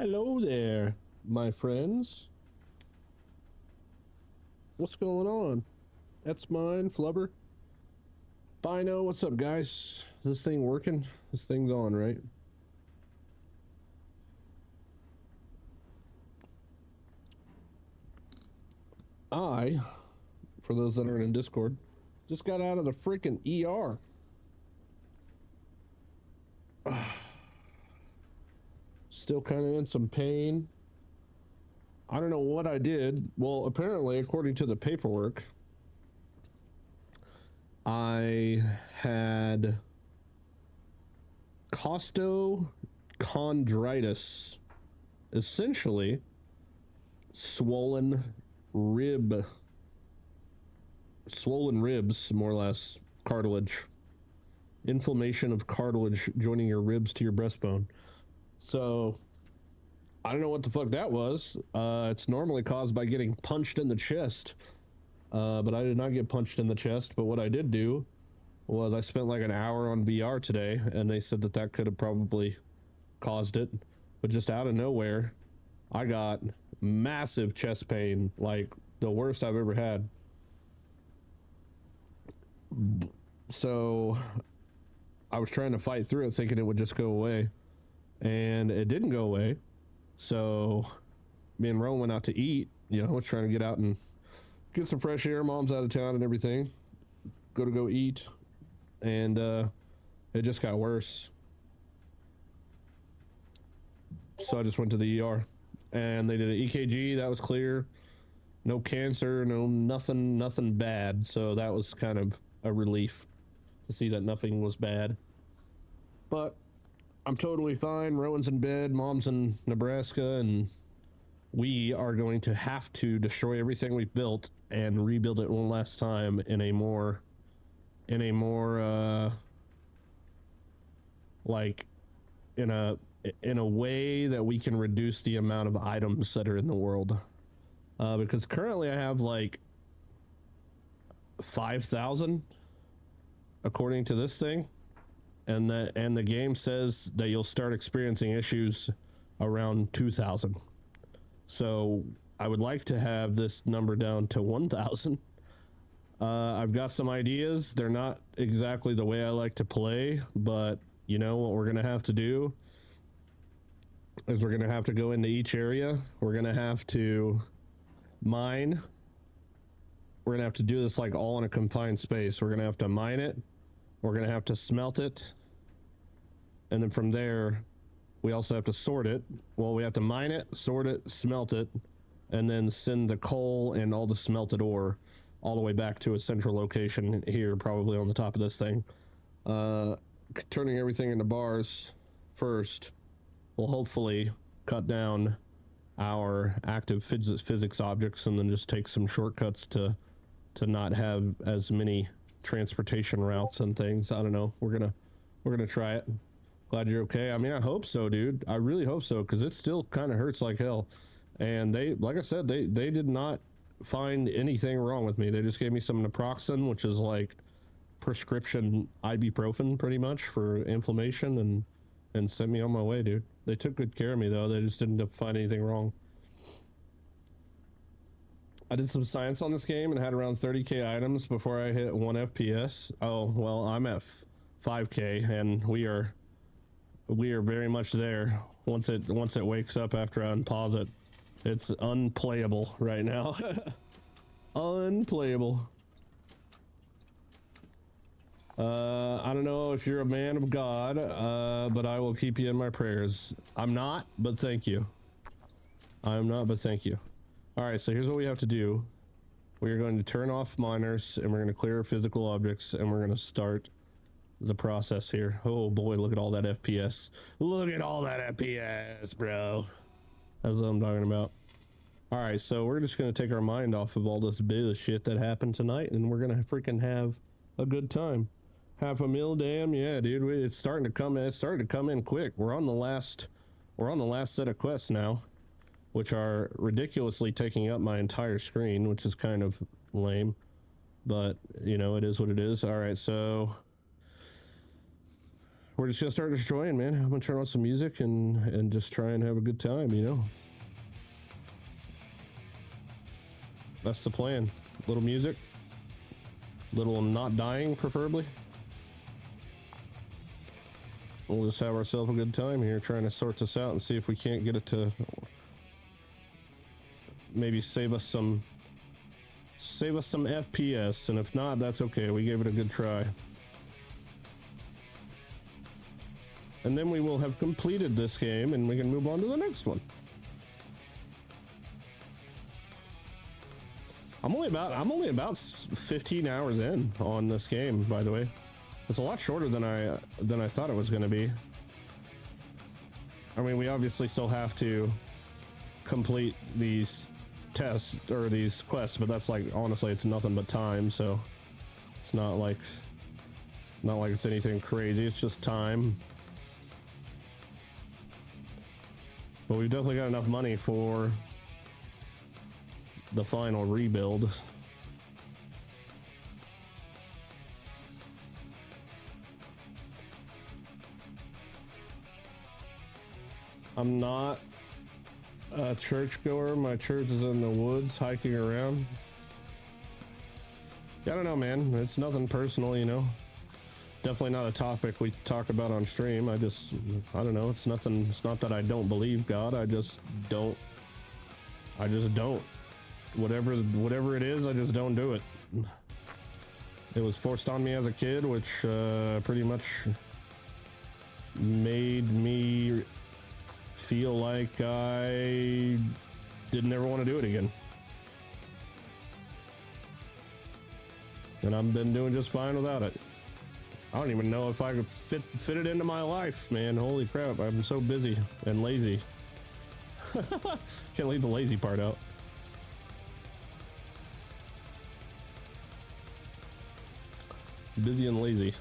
Hello there, my friends. What's going on? That's mine, Flubber. Bino, what's up, guys? Is this thing working? This thing's on, right? For those that aren't in Discord, just got out of the freaking ER. Still kind of in some pain. I don't know what I did. Well, apparently, according to the paperwork, I had costochondritis, essentially swollen ribs, more or less, cartilage, inflammation of cartilage joining your ribs to your breastbone. So I don't know what the fuck that was. It's normally caused by getting punched in the chest, but I did not get punched in the chest. But what I did do was I spent like an hour on VR today, and they said that that could have probably caused it. But just out of nowhere, I got massive chest pain, like the worst I've ever had. So I was trying to fight through it, thinking it would just go away, and it didn't go away. So me and Rome went out to eat, you know, was trying to get out and get some fresh air. Mom's out of town and everything. Go eat, and it just got worse. So I just went to the ER, and they did an EKG. That was clear. No cancer, no nothing bad. So that was kind of a relief to see that nothing was bad. But I'm totally fine. Rowan's in bed, Mom's in Nebraska, and we are going to have to destroy everything we've built and rebuild it one last time in a more like in a way that we can reduce the amount of items that are in the world. Because currently I have like 5,000 according to this thing. And the game says that you'll start experiencing issues around 2,000. So I would like to have this number down to 1,000. I've got some ideas. They're not exactly the way I like to play, but you know what we're gonna have to do is we're gonna have to go into each area. We're gonna have to mine. We're gonna have to do this like all in a confined space. We're gonna have to mine it. We're gonna have to smelt it, and then from there we also have to sort it. Well, we have to mine it, sort it, smelt it, and then send the coal and all the smelted ore all the way back to a central location here, probably on the top of this thing. Turning everything into bars first will hopefully cut down our active physics objects, and then just take some shortcuts to not have as many transportation routes and things. I don't know. We're gonna try it. Glad you're okay. I mean, I hope so, dude. I really hope so, because it still kind of hurts like hell. And they, like I said, they did not find anything wrong with me. They just gave me some naproxen, which is like prescription ibuprofen pretty much for inflammation, and sent me on my way, dude. They took good care of me though. They just didn't find anything wrong. I did some science on this game and had around 30k items before I hit 1 FPS. Oh, well, I'm at 5k, and we are very much there. Once it wakes up after I unpause it, it's unplayable right now. Unplayable. I don't know if you're a man of God, but I will keep you in my prayers. I'm not, but thank you. I'm not, but thank you. All right, so here's what we have to do. We are going to turn off miners, and we're going to clear physical objects, and we're going to start the process here. Oh boy, look at all that FPS. Look at all that FPS, bro. That's what I'm talking about. All right, so we're just going to take our mind off of all this bullshit that happened tonight, and we're going to freaking have a good time. Half a mil, damn, yeah, dude. It's starting to come in. It's starting to come in quick. We're on the last set of quests now, which are ridiculously taking up my entire screen, which is kind of lame, but you know, it is what it is. All right, so we're just gonna start destroying, man. I'm gonna turn on some music and just try and have a good time, you know. That's the plan. Little music, little not dying, preferably. We'll just have ourselves a good time here, trying to sort this out and see if we can't get it to maybe save us some FPS, and if not, that's okay. We gave it a good try. And then we will have completed this game and we can move on to the next one. I'm only about 15 hours in on this game, by the way. It's a lot shorter than I thought it was going to be. I mean, we obviously still have to complete these tests or these quests, but that's like, honestly, it's nothing but time, so it's not like it's anything crazy. It's just time. But we've definitely got enough money for the final rebuild. I'm not a churchgoer. My church is in the woods hiking around. I don't know, man. It's nothing personal, you know. Definitely not a topic we talk about on stream. I don't know. It's nothing. It's not that I don't believe God. I just don't. Whatever it is, I just don't do it. It was forced on me as a kid, which pretty much made me feel like I didn't ever want to do it again. And I've been doing just fine without it. I don't even know if I could fit it into my life, man. Holy crap, I'm so busy and lazy. Can't leave the lazy part out. Busy and lazy.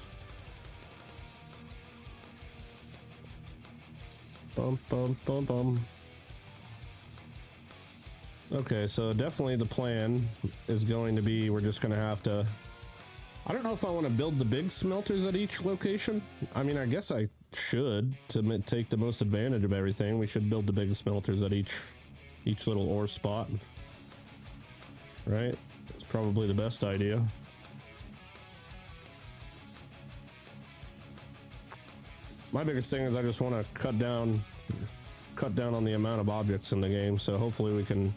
Bum, bum, bum, bum. Okay, so definitely the plan is going to be, we're just going to have to, I don't know if I want to build the big smelters at each location. I mean, I guess I should, to take the most advantage of everything. We should build the big smelters at each little ore spot. Right? It's probably the best idea. My biggest thing is I just want to cut down on the amount of objects in the game, so hopefully we can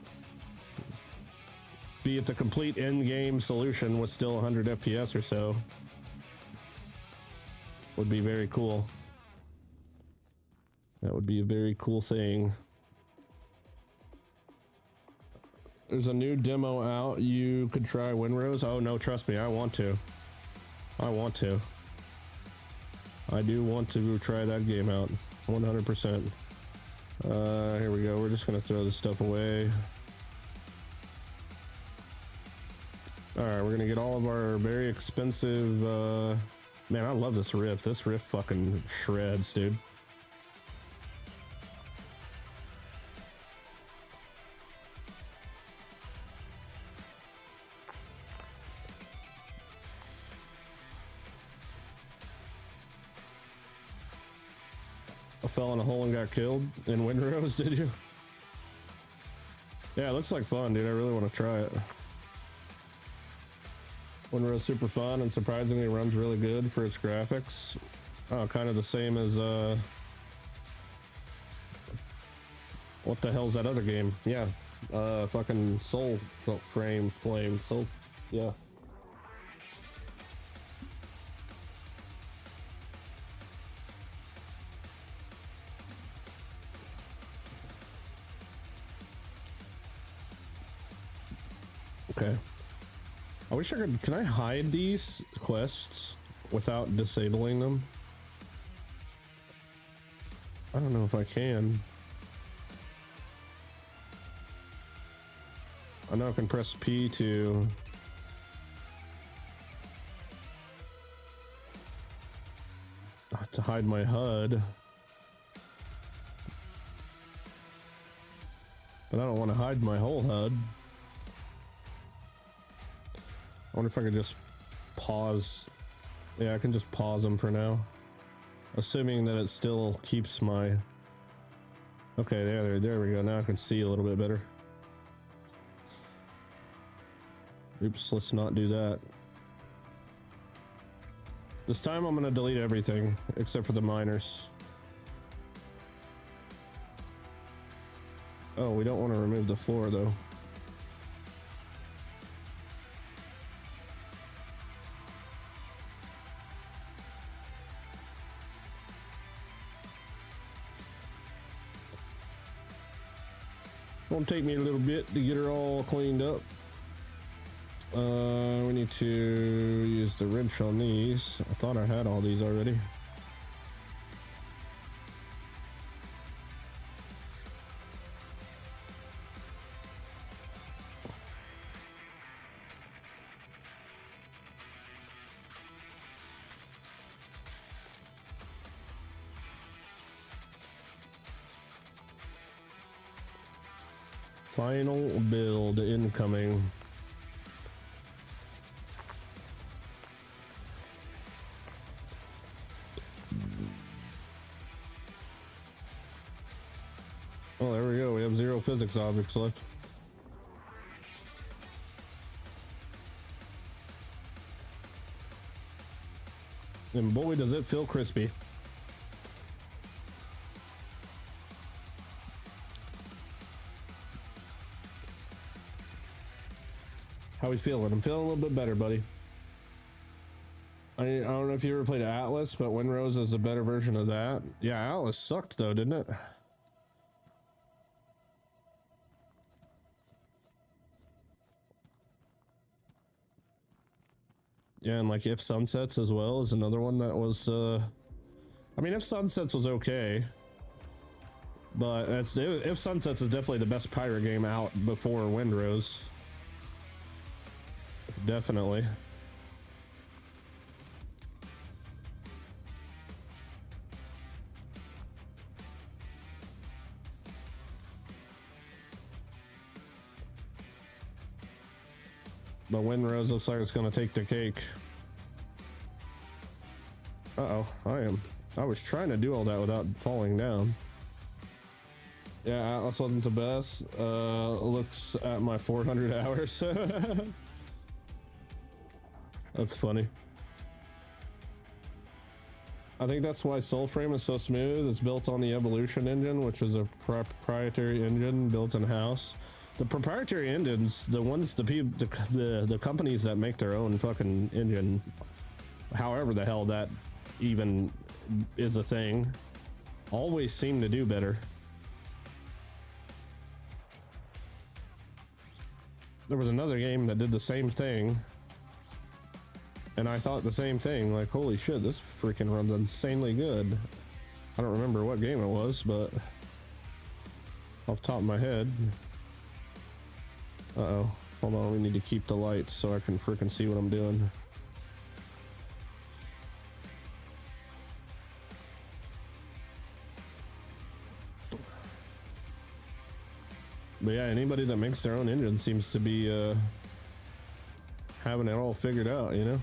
be at the complete end-game solution with still 100 FPS or so. Would be very cool. That would be a very cool thing. There's a new demo out. You could try Windrose. Oh no, trust me, I want to. I do want to try that game out, 100%. Here we go. We're just gonna throw this stuff away. All right, we're gonna get all of our very expensive. Man, I love this rift. This rift fucking shreds, dude. I fell in a hole and got killed in Windrose, did you? Yeah, it looks like fun, dude. I really want to try it. Windrose super fun and surprisingly runs really good for its graphics. Oh, kind of the same as what the hell's that other game? Yeah, fucking Soul Flame, Soul, yeah. Okay. I wish I could. Can I hide these quests without disabling them? I don't know if I can. I know I can press P to hide my HUD. But I don't want to hide my whole HUD. I wonder if I could just pause. Yeah, I can just pause them for now. Assuming that it still keeps my... Okay, there we go. Now I can see a little bit better. Oops, let's not do that. This time I'm gonna delete everything except for the miners. Oh, we don't want to remove the floor though. Won't take me a little bit to get her all cleaned up. We need to use the wrench on these. I thought I had all these already. Final build incoming. Oh, there we go. We have 0 physics objects left. And boy, does it feel crispy. How we feeling? I'm feeling a little bit better, buddy. I don't know if you ever played Atlas, but Windrose is a better version of that. Yeah, Atlas sucked though, didn't it? Yeah, and like If Sunsets as well is another one that was I mean, If Sunsets was okay, but If Sunsets is definitely the best pirate game out before Windrose. Definitely. But Windrose looks like it's gonna take the cake. Uh-oh, I was trying to do all that without falling down. Yeah, Atlas wasn't the best. Looks at my 400 hours. That's funny. I think that's why Soulframe is so smooth. It's built on the Evolution engine, which is a proprietary engine built in-house. The proprietary engines, the ones, the companies that make their own fucking engine, however the hell that even is a thing, always seem to do better. There was another game that did the same thing, and I thought the same thing, like, holy shit, this freaking runs insanely good. I don't remember what game it was, but off the top of my head. Uh-oh, hold on, we need to keep the lights so I can freaking see what I'm doing. But yeah, anybody that makes their own engine seems to be having it all figured out, you know?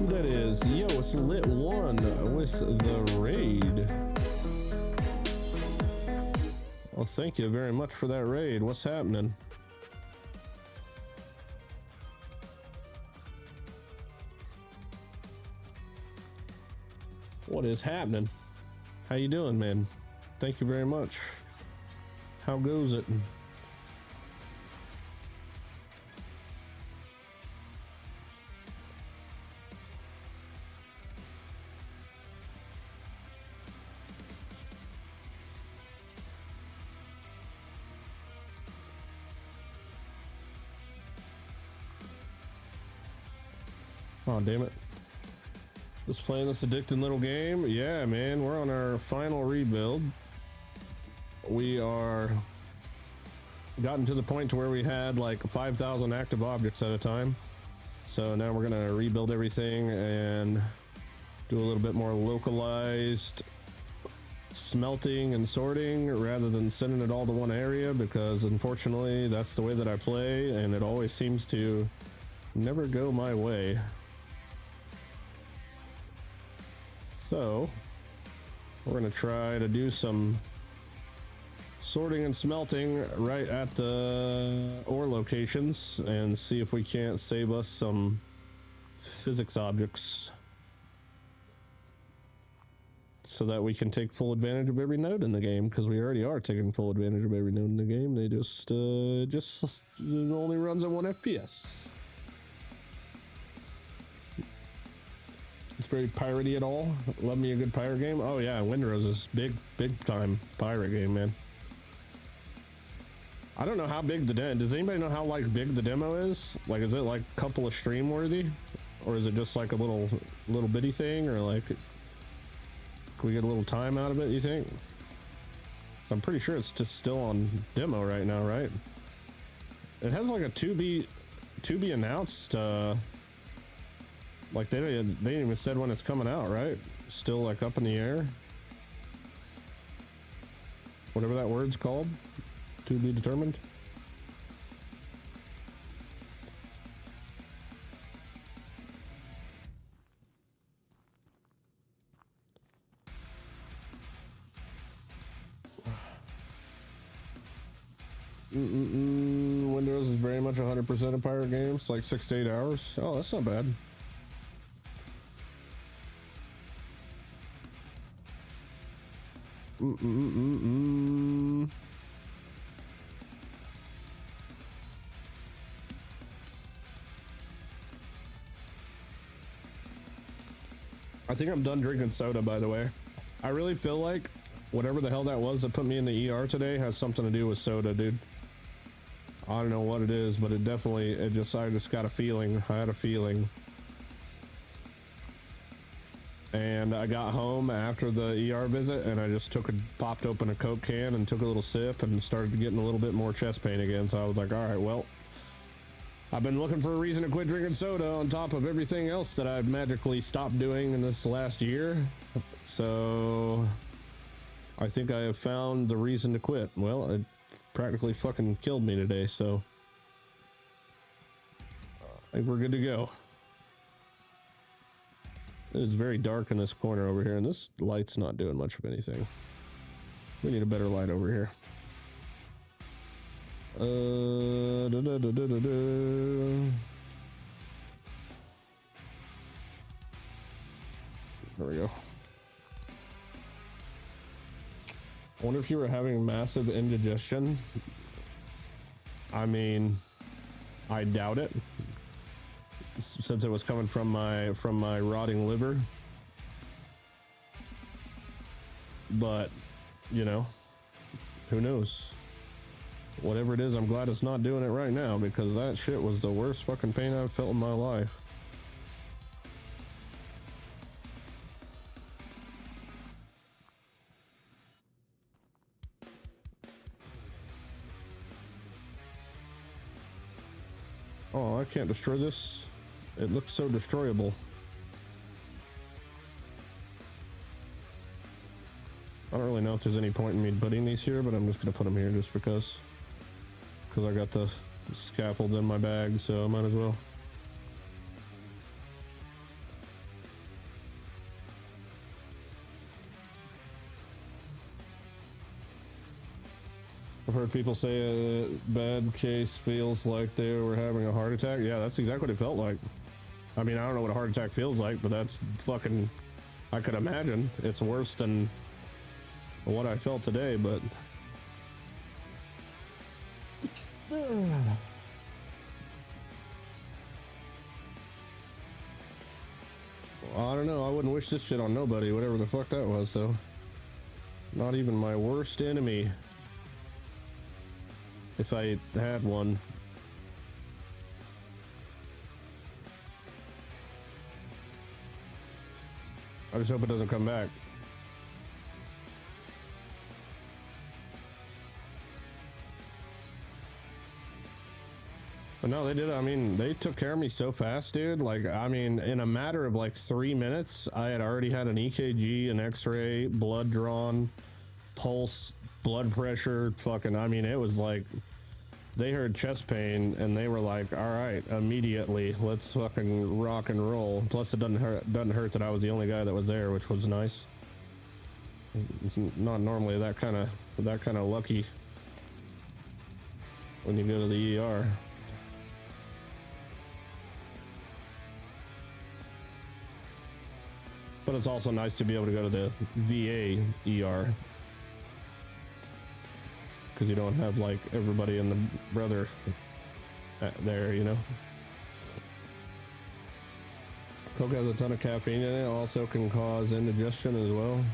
That is, yo, it's Lit One with the raid. Well, thank you very much for that raid. What's happening? What is happening? How you doing, man? Thank you very much. How goes it? Oh, damn it. Just playing this addicting little game. Yeah, man, we're on our final rebuild. We are gotten to the point to where we had like 5,000 active objects at a time. So now we're gonna rebuild everything and do a little bit more localized smelting and sorting rather than sending it all to one area, because unfortunately that's the way that I play and it always seems to never go my way. So we're gonna try to do some sorting and smelting right at the ore locations and see if we can't save us some physics objects so that we can take full advantage of every node in the game, because we already are taking full advantage of every node in the game. They just only runs at 1 FPS. It's very piratey at all. Love me a good pirate game. Oh yeah, Windrose is big time pirate game, man. I don't know how big the demo. Does anybody know how like big the demo is? Like, is it like a couple of stream worthy, or is it just like a little bitty thing, or like can we get a little time out of it? You think? So I'm pretty sure it's just still on demo right now, right? It has like a to be announced. Like they didn't even said when it's coming out, right? Still like up in the air. Whatever that word's called. To be determined. Windows is very much 100% of pirate games, like 6 to 8 hours. Oh, that's not bad. I think I'm done drinking soda, by the way. I really feel like whatever the hell that was that put me in the ER today has something to do with soda, dude. I don't know what it is, but I just got a feeling. I had a feeling. And I got home after the ER visit and I just popped open a Coke can and took a little sip and started getting a little bit more chest pain again. So I was like, all right, well, I've been looking for a reason to quit drinking soda on top of everything else that I've magically stopped doing in this last year. So I think I have found the reason to quit. Well, it practically fucking killed me today, so I think we're good to go. It is very dark in this corner over here, and this light's not doing much of anything. We need a better light over here. There we go. I wonder if you were having massive indigestion. I mean, I doubt it, since it was coming from my rotting liver. But, you know, who knows? Whatever it is, I'm glad it's not doing it right now, because that shit was the worst fucking pain I've felt in my life. Oh, I can't destroy this. It looks so destroyable. I don't really know if there's any point in me putting these here, but I'm just gonna put them here just because I got the scaffold in my bag, so I might as well. I've heard people say a bad case feels like they were having a heart attack. Yeah, that's exactly what it felt like. I mean, I don't know what a heart attack feels like, but that's fucking, I could imagine it's worse than what I felt today, but I don't know. I wouldn't wish this shit on nobody, whatever the fuck that was, though. Not even my worst enemy, if I had one. I just hope it doesn't come back. But no, they did. I mean, they took care of me so fast, dude. Like, I mean, in a matter of like 3 minutes, I had already had an EKG, an X-ray, blood drawn, pulse, blood pressure. Fucking, I mean, it was like they heard chest pain and they were like, "All right, immediately, let's fucking rock and roll." Plus, it doesn't hurt that I was the only guy that was there, which was nice. It's not normally that kind of lucky when you go to the ER. But it's also nice to be able to go to the VA ER because you don't have like everybody and the brother there, you know. Coke has a ton of caffeine in it, also can cause indigestion as well.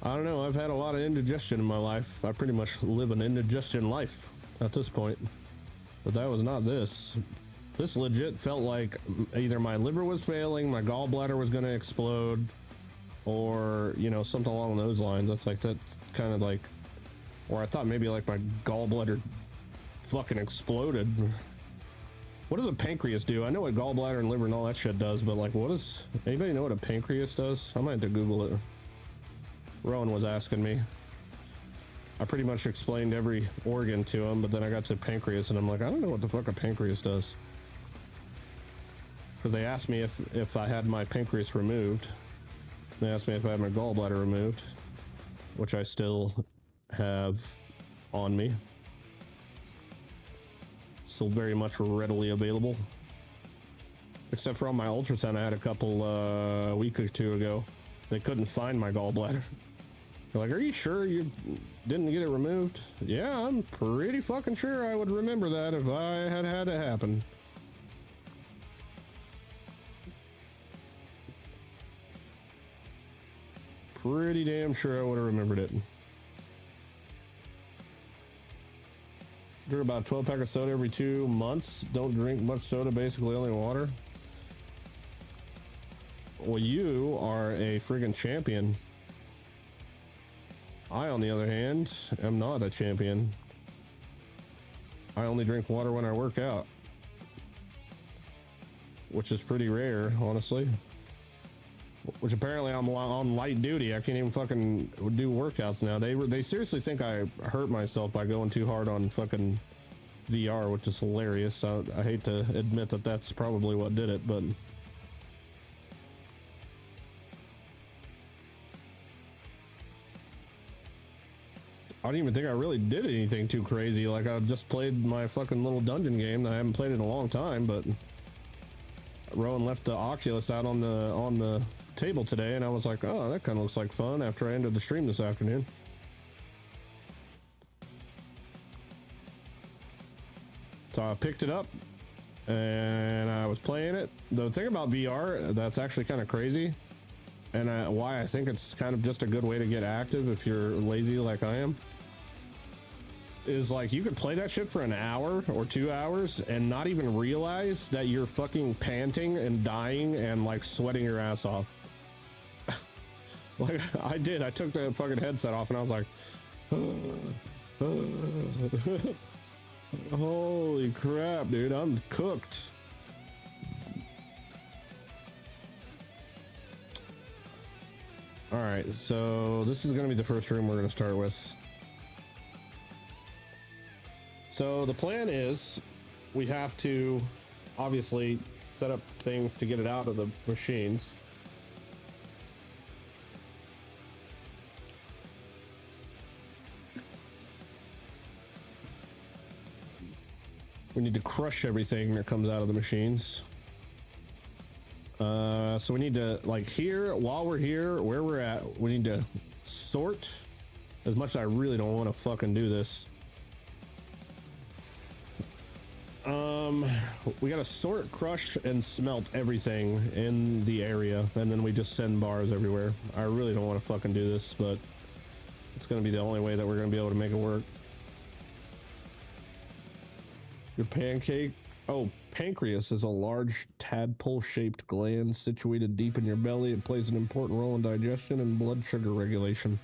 I don't know, I've had a lot of indigestion in my life. I pretty much live an indigestion life at this point. But that was not this. This legit felt like either my liver was failing, my gallbladder was gonna explode, or, you know, something along those lines. That's kind of like, or I thought maybe like my gallbladder fucking exploded. What does a pancreas do? I know what gallbladder and liver and all that shit does, but like, anybody know what a pancreas does? I might have to Google it. Rowan was asking me. I pretty much explained every organ to him, but then I got to pancreas and I'm like, I don't know what the fuck a pancreas does. Because they asked me if I had my pancreas removed. They asked me if I had my gallbladder removed, which I still have on me. Still very much readily available. Except for on my ultrasound I had a couple a week or two ago. They couldn't find my gallbladder. They're like, are you sure you didn't get it removed? Yeah, I'm pretty fucking sure I would remember that if I had it happen. Pretty damn sure I would have remembered it. Drink about 12 pack of soda every 2 months. Don't drink much soda, basically only water. Well, you are a friggin' champion. I, on the other hand, am not a champion. I only drink water when I work out, which is pretty rare, honestly. Which apparently I'm on light duty. I can't even fucking do workouts now. They seriously think I hurt myself by going too hard on fucking VR, which is hilarious. I hate to admit that that's probably what did it, but I don't even think I really did anything too crazy. Like, I just played my fucking little dungeon game that I haven't played in a long time, but Rowan left the Oculus out on the table today, and I was like, oh, that kind of looks like fun after I ended the stream this afternoon. So I picked it up and I was playing it. The thing about VR that's actually kind of crazy, and why I think it's kind of just a good way to get active if you're lazy like I am, is like you could play that shit for an hour or 2 hours and not even realize that you're fucking panting and dying and like sweating your ass off. Like I did. I took the fucking headset off and I was like, holy crap, dude, I'm cooked. All right, so this is going to be the first room we're going to start with. So the plan is we have to obviously set up things to get it out of the machines. We need to crush everything that comes out of the machines. So we need to, like, here, while we're here, where we're at, we need to sort. As much as I really don't want to fucking do this. We gotta sort, crush, and smelt everything in the area, and then we just send bars everywhere. I really don't want to fucking do this, but it's gonna be the only way that we're gonna be able to make it work. Your pancake Oh, pancreas is a large tadpole-shaped gland situated deep in your belly. It plays an important role in digestion and blood sugar regulation.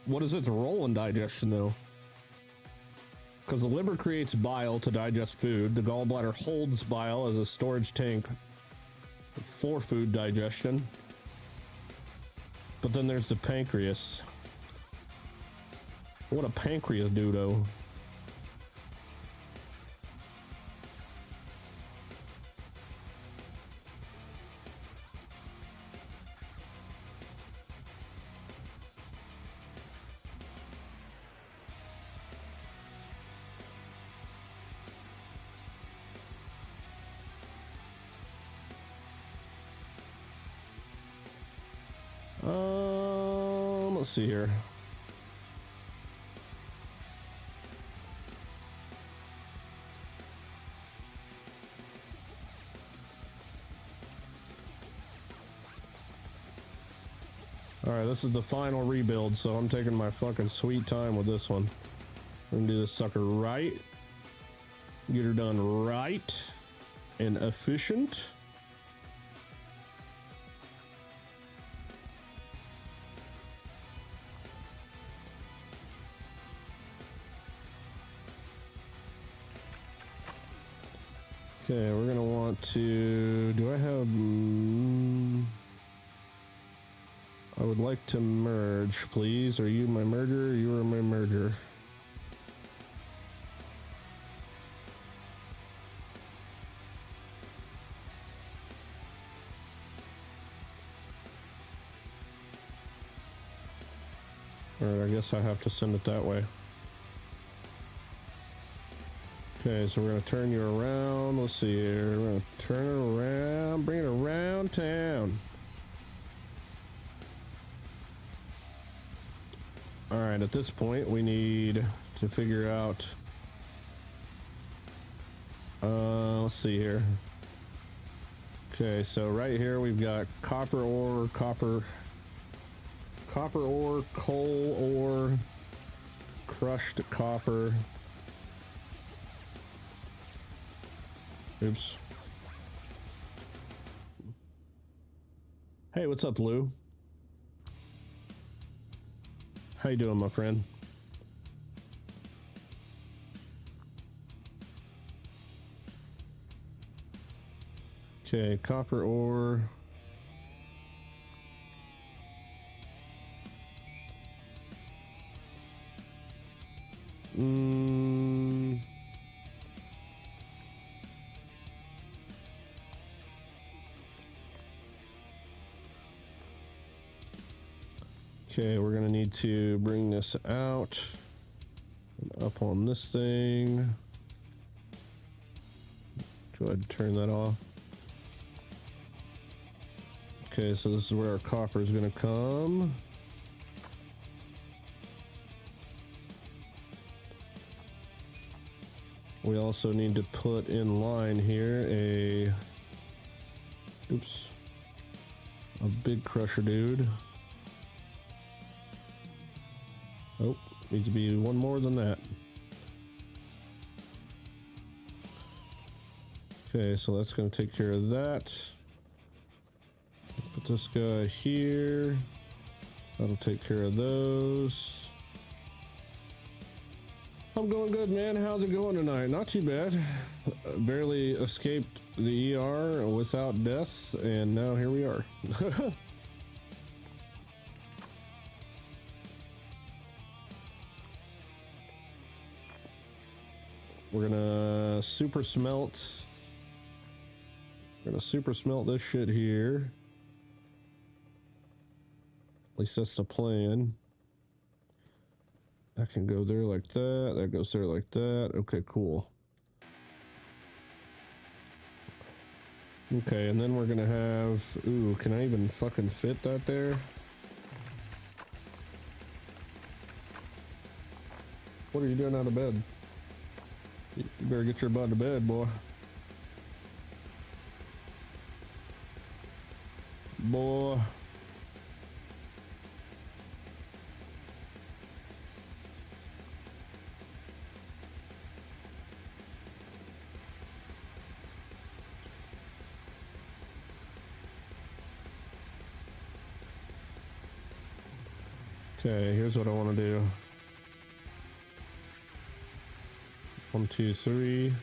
What is its role in digestion, though? Because the liver creates bile to digest food. The gallbladder holds bile as a storage tank for food digestion. But then there's the pancreas. What a pancreas do, though. Let's see here. Alright, this is the final rebuild, so I'm taking my fucking sweet time with this one. I'm gonna do this sucker right. Get her done right and efficient. Okay, we're gonna want to, do I have, I would like to merge, please. Are you my merger? You are my merger. Alright, I guess I have to send it that way. Okay, so we're gonna turn you around. Let's see here. We're gonna turn it around, bring it around town. Alright, at this point we need to figure out let's see here. Okay, so right here we've got copper ore, copper ore, coal ore, crushed copper. Oops. Hey, what's up, Lou? How you doing, my friend? Okay, copper ore. Okay, we're gonna need to bring this out and up on this thing. Go ahead and turn that off. Okay, so this is where our copper is gonna come. We also need to put in line here a big crusher dude. Oh, needs to be one more than that. Okay, so that's going to take care of that. Put this guy here. That'll take care of those. I'm going good, man. How's it going tonight? Not too bad. Barely escaped the ER without deaths, and now here we are. We're gonna super smelt. We're gonna super smelt this shit here. At least that's the plan. That can go there like that. That goes there like that. Okay, cool. Okay, and then we're gonna have... Ooh, can I even fucking fit that there? What are you doing out of bed? You better get your butt to bed, boy. Boy. Okay, here's what I want to do. 1, 2, 3.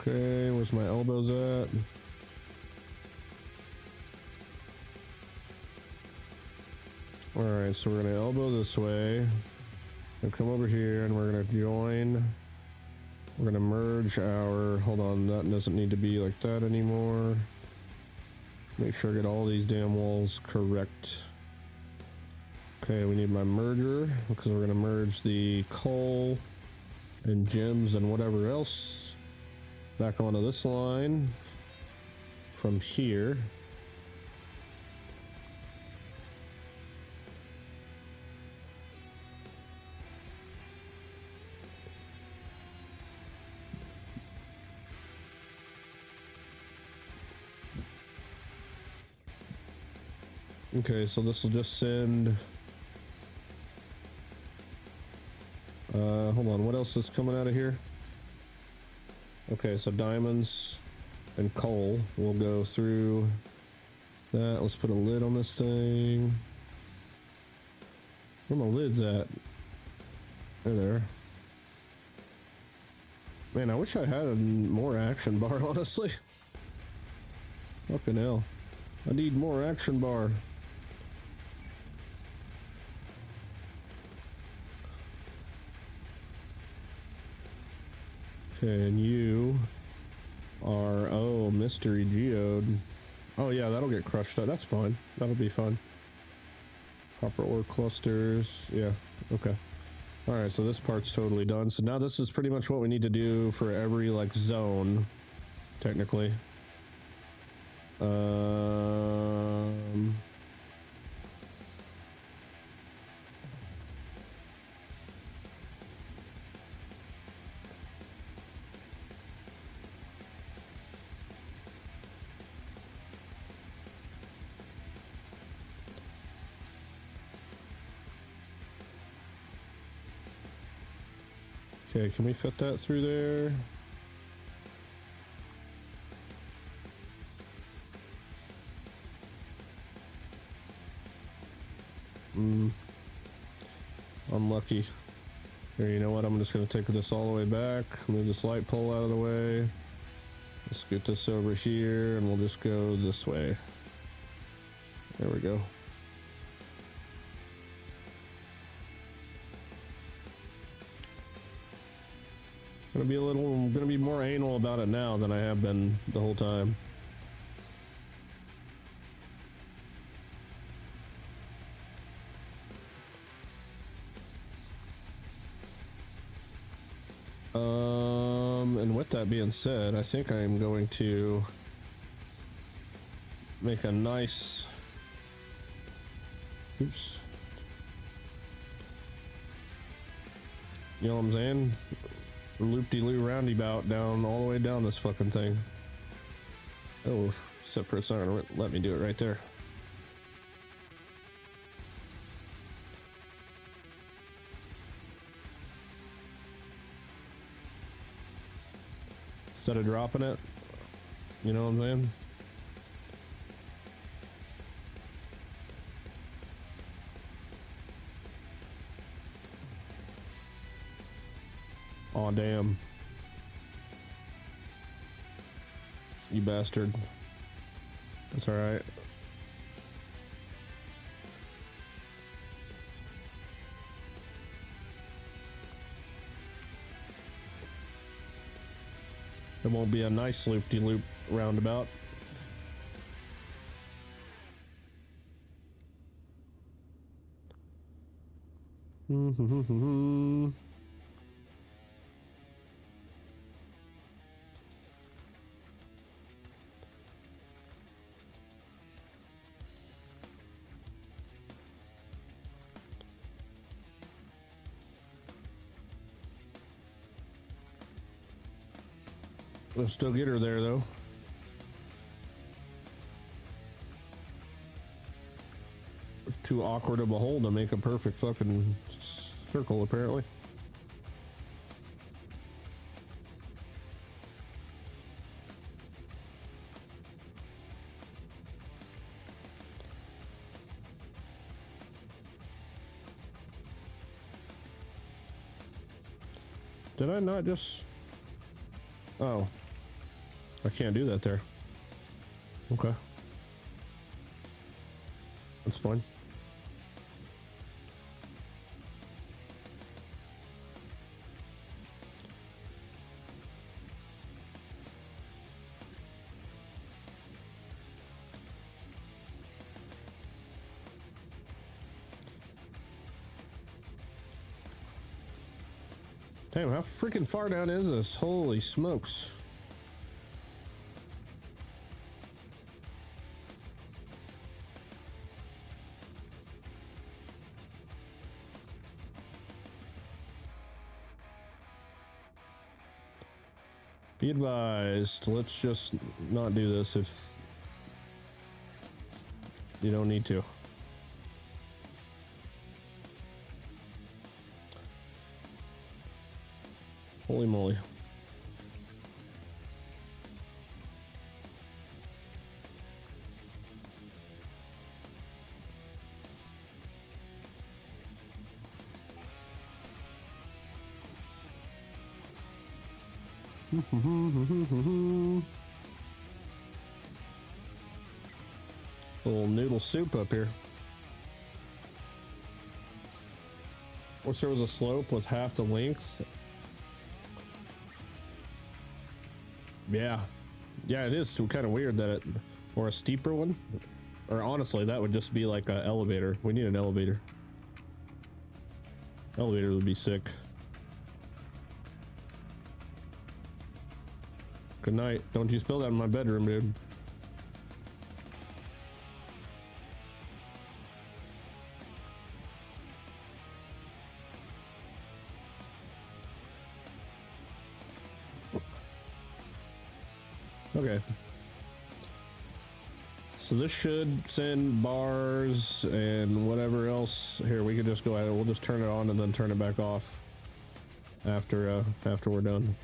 Okay, where's my elbows at? Alright, so we're gonna elbow this way. And come over here and we're gonna join. We're gonna merge our, hold on, that doesn't need to be like that anymore. Make sure I get all these damn walls correct. Okay, we need my merger because we're gonna merge the coal and gems and whatever else back onto this line from here. Okay, so this will just send hold on, what else is coming out of here? Okay, so diamonds and coal will go through that. Let's put a lid on this thing. Where my lid's at? They're there. Man, I wish I had a more action bar, honestly. Fucking hell. I need more action bar. Okay, and you are, oh, mystery geode. Oh yeah, that'll get crushed up. That's fine. That'll be fun. Copper ore clusters. Yeah, okay. Alright, so this part's totally done. So now this is pretty much what we need to do for every, like, zone, technically. Okay, can we fit that through there? Unlucky. Here, you know what? I'm just going to take this all the way back. Move this light pole out of the way. Let's get this over here, and we'll just go this way. There we go. Gonna be more anal about it now than I have been the whole time. And with that being said, I think I am going to make a nice, oops, you know what I'm saying? Loop-de-loo roundabout down all the way down this fucking thing. Oh, except for it's not gonna let me do it right there. Instead of dropping it, you know what I'm saying? Aw, damn. You bastard. That's alright. It won't be a nice loop-de-loop roundabout. We'll still get her there, though. Too awkward of a hole to make a perfect fucking circle, apparently. Did I not just... Oh. I can't do that there. Okay. That's fine. Damn, how freaking far down is this? Holy smokes. Be advised, let's just not do this if you don't need to. Holy moly. Little noodle soup up here. Wish there was a slope with half the length. Yeah, it is kind of weird that it, or a steeper one, or honestly that would just be like an elevator. We need an elevator. Elevator would be sick. Good night. Don't you spill that in my bedroom, dude. Okay. So this should send bars and whatever else. Here, we can just go ahead. We'll just turn it on and then turn it back off after we're done.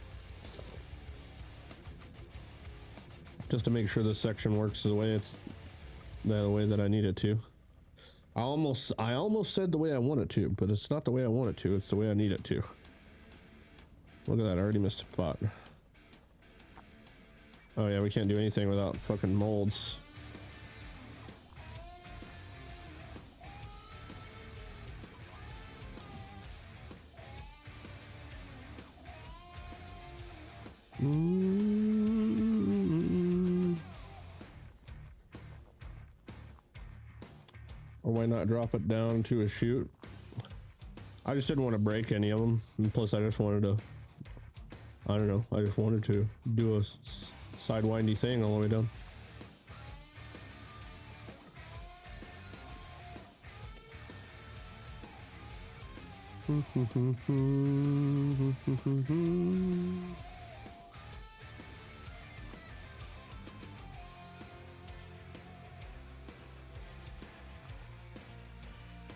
Just to make sure this section works the way that I need it to. I almost said the way I want it to, but it's not the way I want it to. It's the way I need it to. Look at that. I already missed a spot. Oh yeah, we can't do anything without fucking molds. Or why not drop it down to a chute? I just didn't want to break any of them. And plus I just wanted to, I don't know, I just wanted to do a sidewindy thing all the way down.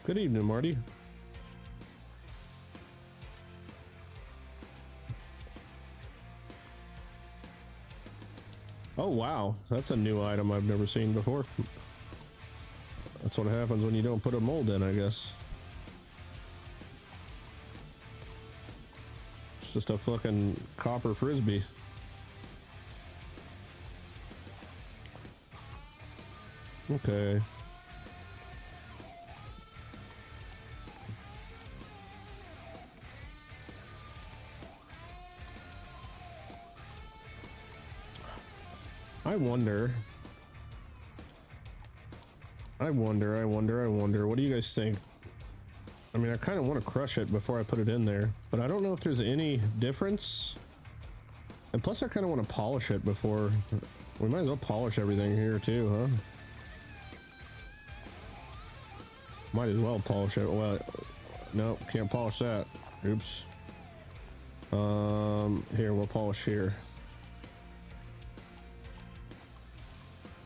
Good evening, Marty. Oh wow, that's a new item I've never seen before. That's what happens when you don't put a mold in, I guess. It's just a fucking copper frisbee. Okay. I wonder, what do you guys think? I mean, I kind of want to crush it before I put it in there, but I don't know if there's any difference. And plus I kind of want to polish it before. We might as well polish everything here too, huh? Might as well polish it. Well, no, can't polish that. Oops. Here, we'll polish here.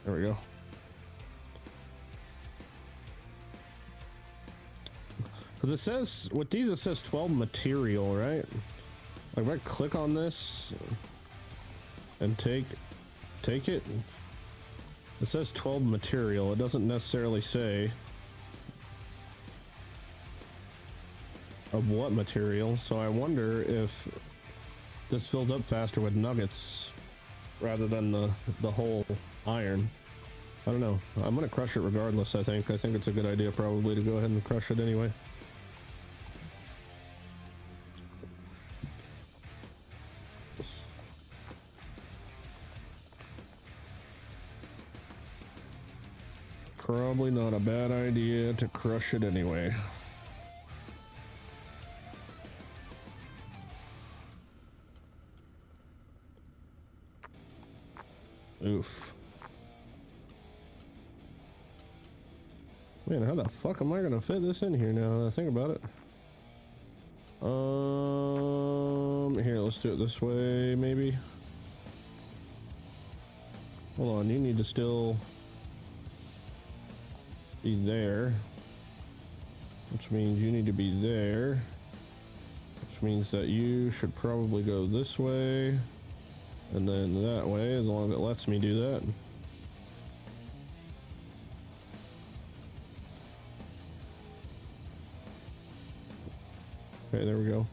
There we go. Because it says, with these it says 12 material, right? Like if I click on this and take it, it says 12 material. It doesn't necessarily say of what material. So I wonder if this fills up faster with nuggets rather than the whole iron. I don't know. I'm gonna crush it regardless. I think it's a good idea probably to go ahead and crush it anyway. Probably not a bad idea to crush it anyway. Oof. Man, how the fuck am I gonna fit this in here now that I think about it? Here, let's do it this way, maybe. Hold on, you need to still be there. Which means you need to be there. Which means that you should probably go this way. And then that way, as long as it lets me do that. Okay, there we go.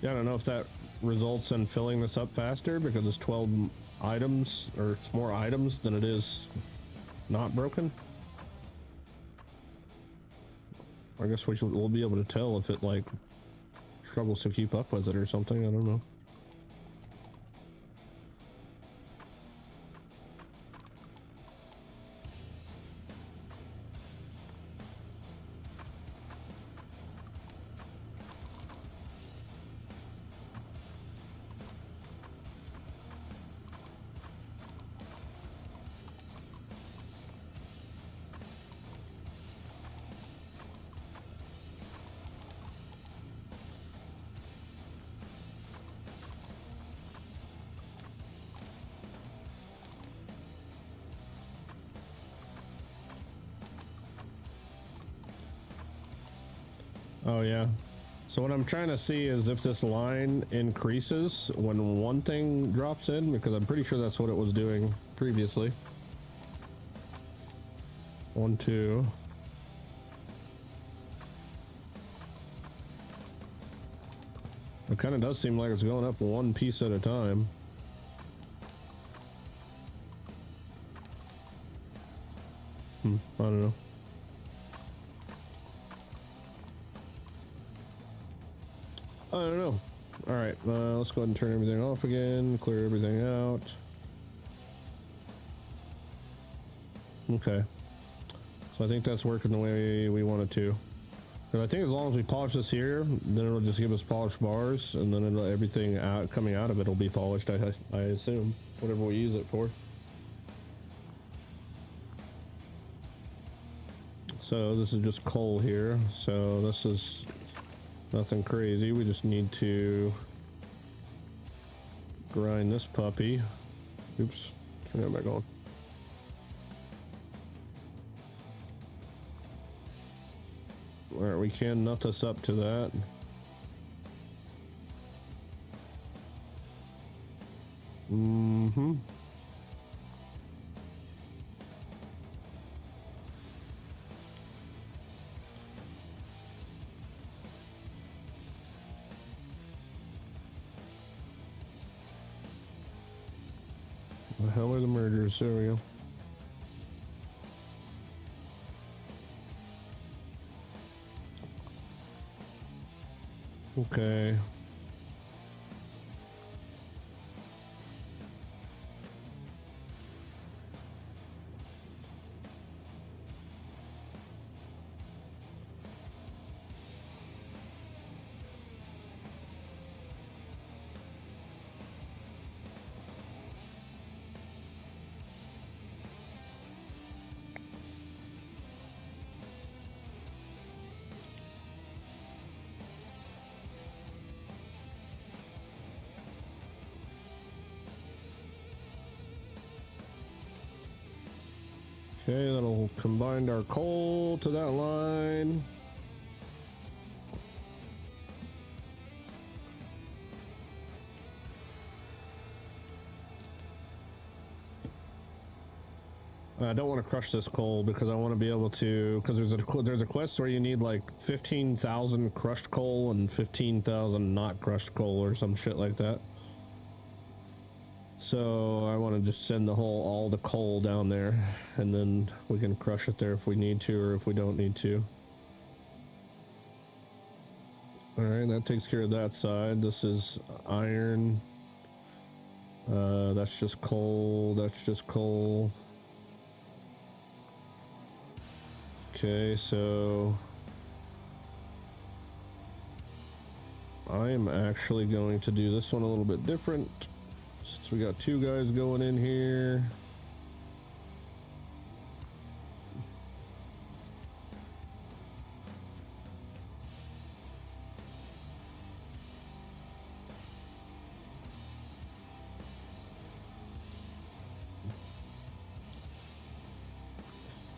Yeah, I don't know if that results in filling this up faster because it's 12 items, or it's more items than it is not broken. I guess we'll be able to tell if it like struggles to keep up with it or something. I don't know. Oh yeah. So what I'm trying to see is if this line increases when one thing drops in, because I'm pretty sure that's what it was doing previously. 1, 2. It kind of does seem like it's going up one piece at a time. I don't know. I don't know. All right, let's go ahead and turn everything off again, clear everything out. Okay. So I think that's working the way we want it to. And I think as long as we polish this here, then it'll just give us polished bars, and then everything coming out of it will be polished, I assume, whatever we use it for. So this is just coal here, so this is nothing crazy. We just need to grind this puppy. Oops, turn that back on. All right, we can nut this up to that. The hell are the mergers? There we go. Okay. Okay, that'll combine our coal to that line. I don't want to crush this coal because I want to be able to, because there's a quest where you need like 15,000 crushed coal and 15,000 not crushed coal or some shit like that. So I want to just send all the coal down there, and then we can crush it there if we need to or if we don't need to. All right, that takes care of that side. This is iron. That's just coal. That's just coal. Okay, so I am actually going to do this one a little bit different. Since we got two guys going in here.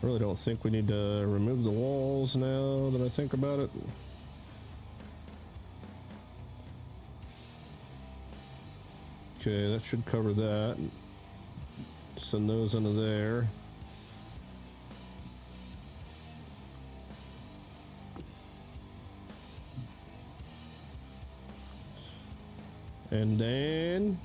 I really don't think we need to remove the walls now that I think about it. Okay, that should cover that. Send those into there. And then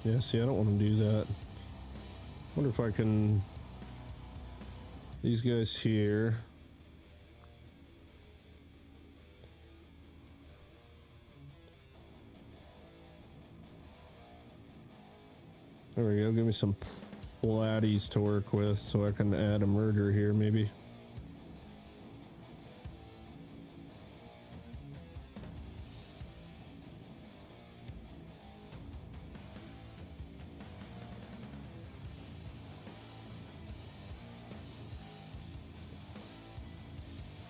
yeah, see, I don't want to do that. Wonder if I can, these guys here. There we go. Give me some platties to work with so I can add a merger here maybe.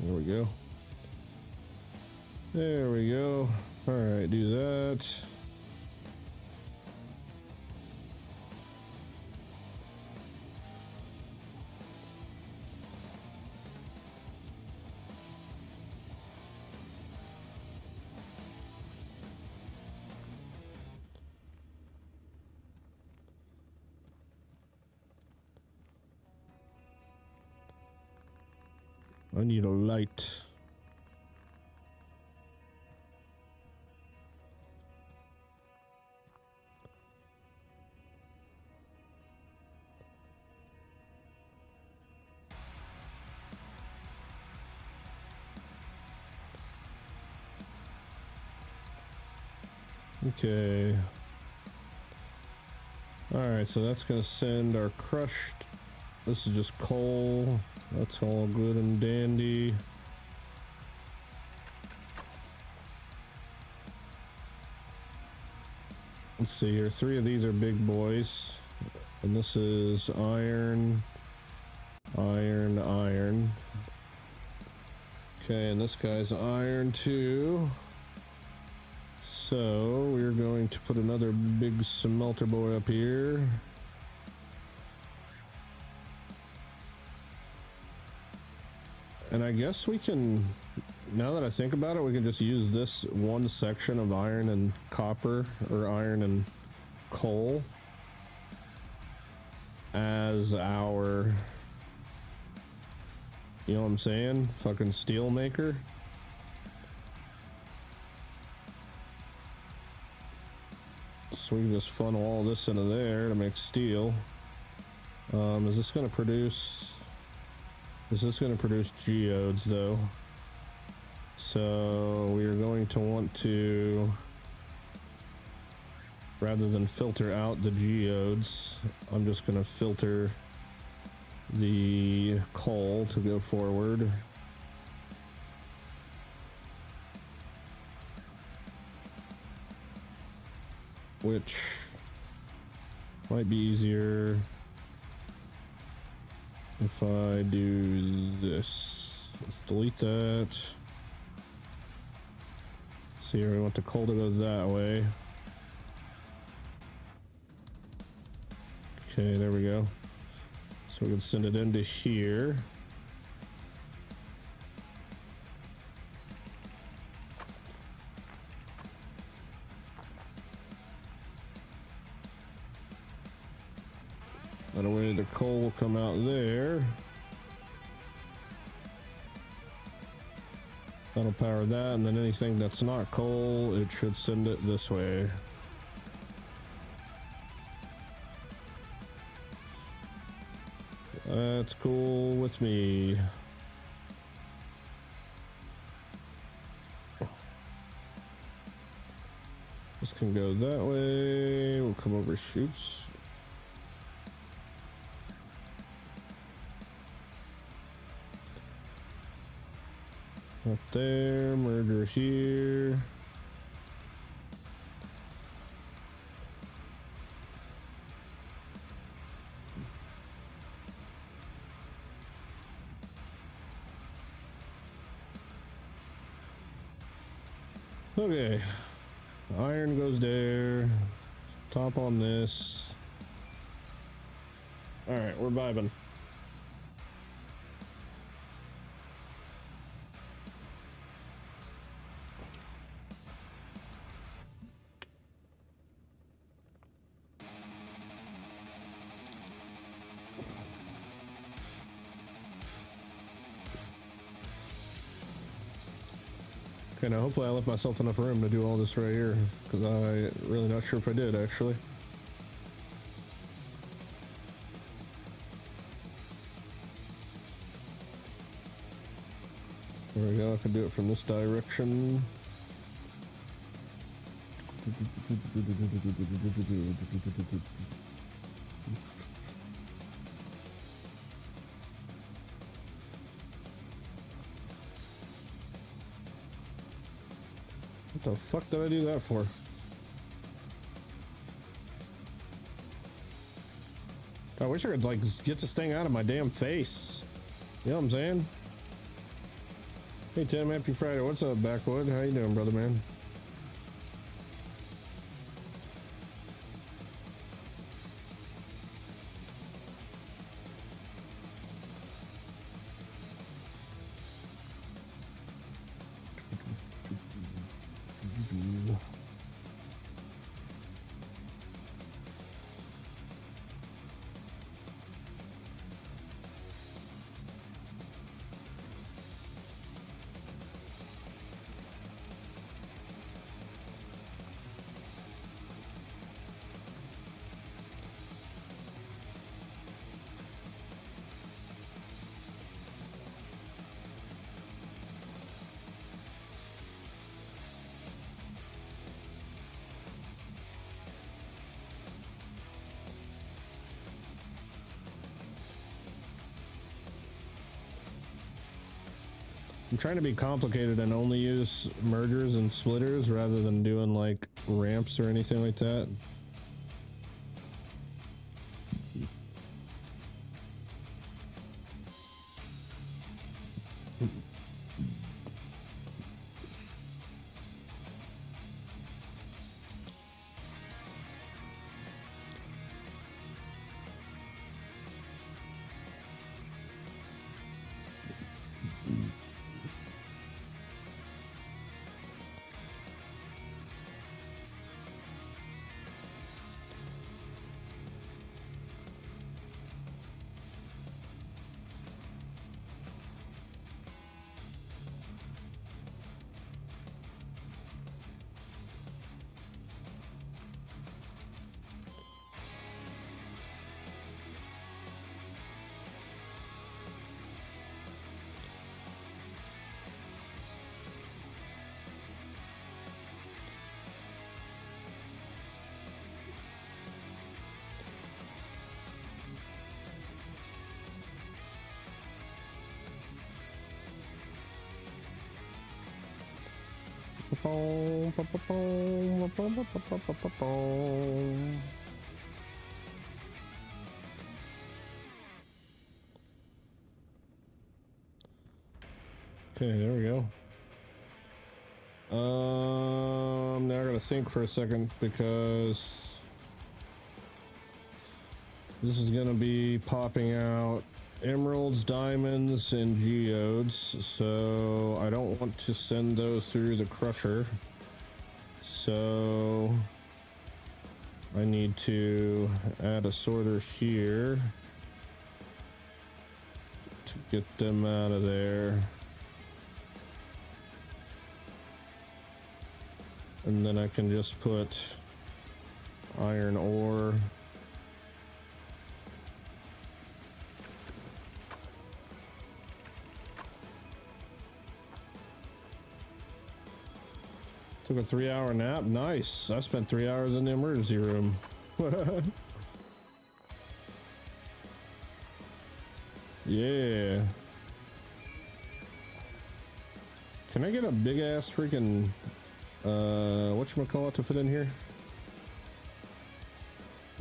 There we go. There we go. All right, do that. I need a light. Okay. All right, so that's gonna send our crushed. This is just coal. That's all good and dandy. Let's see here. 3 of these are big boys. And this is iron, iron, iron. Okay, and this guy's iron too. So we're going to put another big smelter boy up here. And I guess we can, now that I think about it, we can just use this one section of iron and copper, or iron and coal, as our, you know what I'm saying, fucking steel maker. So we can just funnel all this into there to make steel. Is this going to produce... Is this going to produce geodes though? So we are going to want to, rather than filter out the geodes, I'm just going to filter the coal to go forward. Which might be easier if I do this. Let's delete that. See here, we want the coal to go that way. Okay, there we go. So we can send it into here. the coal will come out there. That'll power that, and then anything that's not coal, it should send it this way. That's cool with me. This can go that way. We'll come over shoots. Up there, merger here. Okay, iron goes there. Top on this. All right, we're vibing. Okay, now hopefully I left myself enough room to do all this right here, because I'm really not sure if I did, actually. There we go, I can do it from this direction. What the fuck did I do that for? I wish I could like get this thing out of my damn face. You know what I'm saying? Hey Tim, happy Friday. What's up, Backwood? How you doing, brother man? I'm trying to be complicated and only use mergers and splitters rather than doing like ramps or anything like that. Okay, there we go. Now I gotta think for a second because this is gonna be popping out emeralds, diamonds, and geodes, so I don't want to send those through the crusher. So I need to add a sorter here. get them out of there. And then I can just put iron ore. Took a 3-hour nap. Nice. I spent 3 hours in the emergency room. Yeah. Can I get a big ass freaking whatchamacallit to fit in here?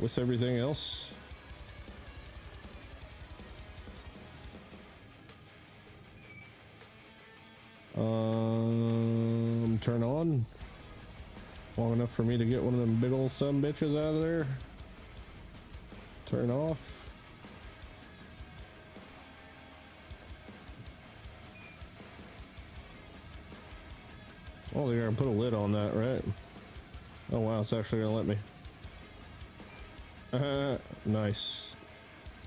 With everything else? Turn on. Long enough for me to get one of them big old son bitches out of there. Turn off. Oh, they're gonna put a lid on that, right? Oh wow, it's actually gonna let me. Nice.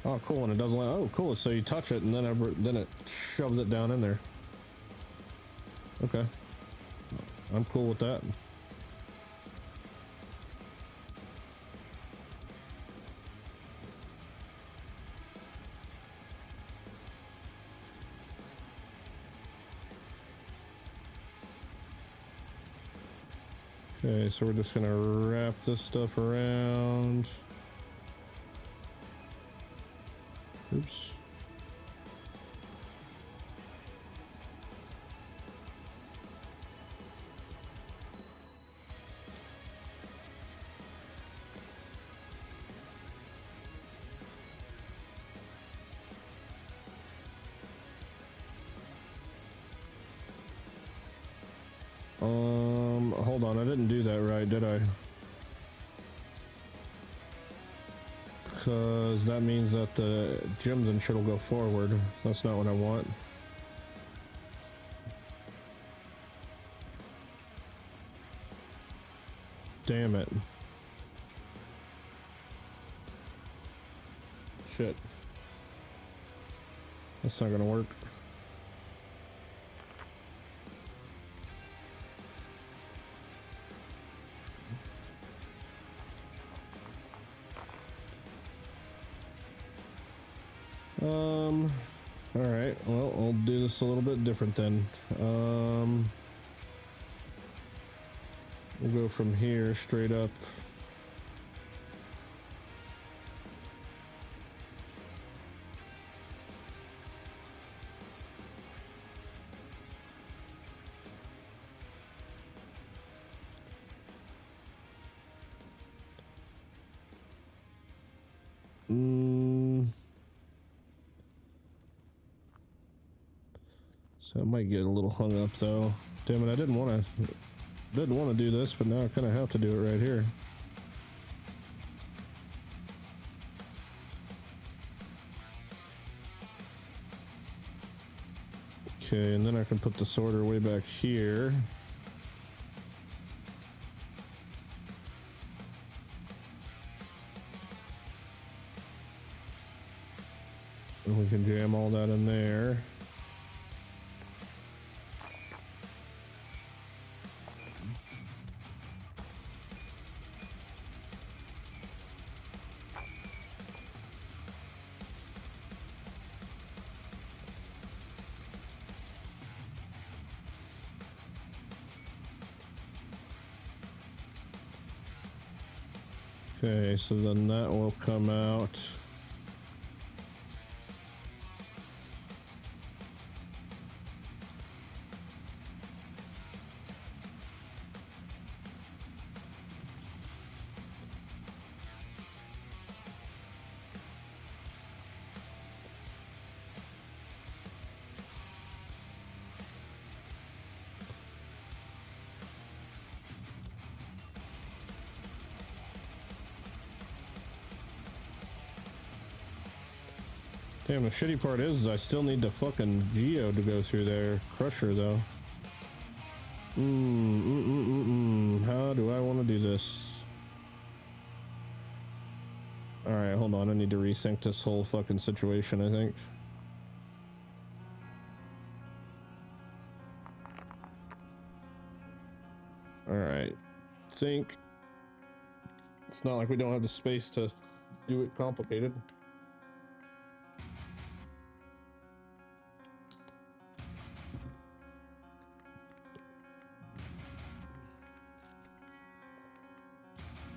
Oh, cool. And it doesn't let. Oh, cool. So you touch it, and then it shoves it down in there. Okay, I'm cool with that. Okay, so we're just gonna wrap this stuff around. Oops. Hold on, I didn't do that right, did I? Because that means that the gems and shit will go forward. That's not what I want. Damn it. Shit. That's not gonna work. All right, well, I'll do this a little bit different then. We'll go from here straight up. So I might get a little hung up though. Damn it, I didn't want to do this, but now I kind of have to do it right here. Okay, and then I can put the sorter way back here. And we can jam all that in there. Okay, so then that will come out. Damn, the shitty part is I still need the fucking geo to go through there. Crusher, though. How do I want to do this? Alright, hold on. I need to rethink this whole fucking situation, I think. All right. Think. It's not like we don't have the space to do it complicated.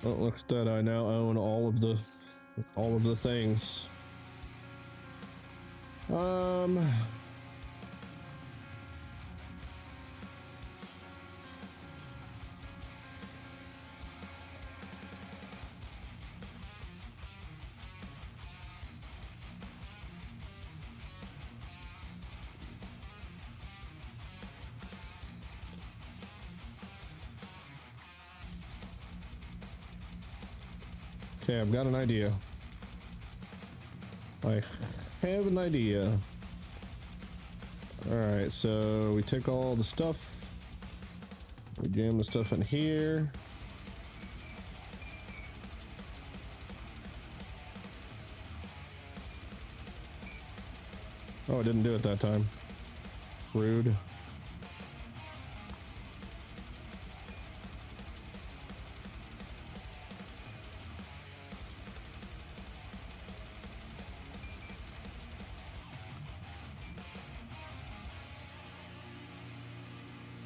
Oh, look at that! I now own all of the things. Okay, I've got an idea. I have an idea. Alright, so we take all the stuff. We jam the stuff in here. Oh, I didn't do it that time. Rude.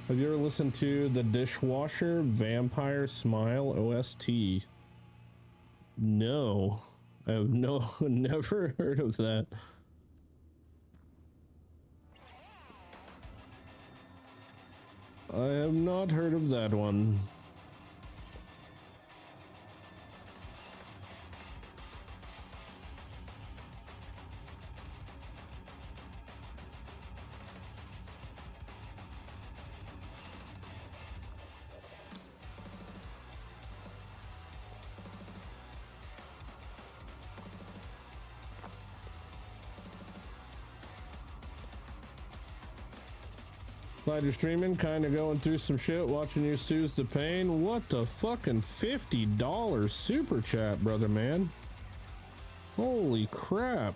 Have you ever listened to the Dishwasher Vampire Smile OST? No. I have never heard of that. I have not heard of that one. Glad you're streaming, kind of going through some shit, watching you soothe the pain. What the fucking $50 super chat, brother man. Holy crap.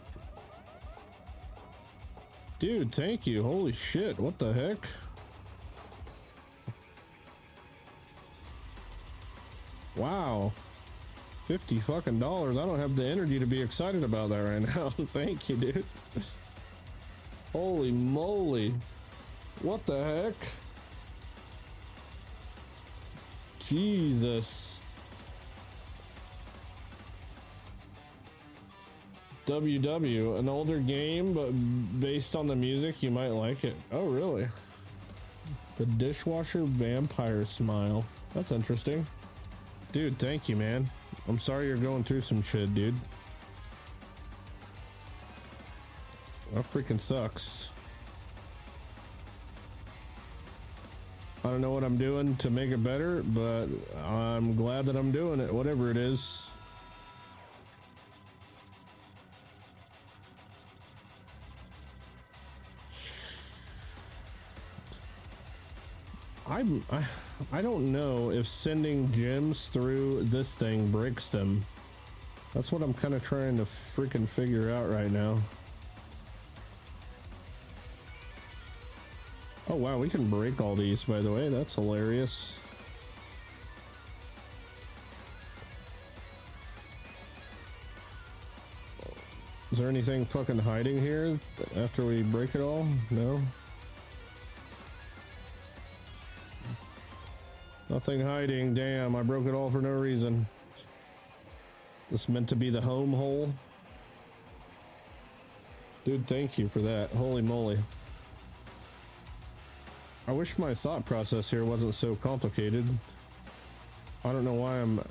Dude, thank you. Holy shit, what the heck? Wow. $50 fucking dollars. I don't have the energy to be excited about that right now. Thank you, dude. Holy moly. What the heck? Jesus. WW, an older game, but based on the music, you might like it. Oh, really? The Dishwasher Vampire Smile. That's interesting. Dude, thank you, man. I'm sorry you're going through some shit, dude. That freaking sucks. I don't know what I'm doing to make it better, but I'm glad that I'm doing it, whatever it is. I don't know if sending gems through this thing breaks them. That's what I'm kind of trying to freaking figure out right now. Oh wow, we can break all these, by the way. That's hilarious. Is there anything fucking hiding here after we break it all? No? Nothing hiding. Damn, I broke it all for no reason. This meant to be the home hole. Dude, thank you for that. Holy moly. I wish my thought process here wasn't so complicated. I don't know why I'm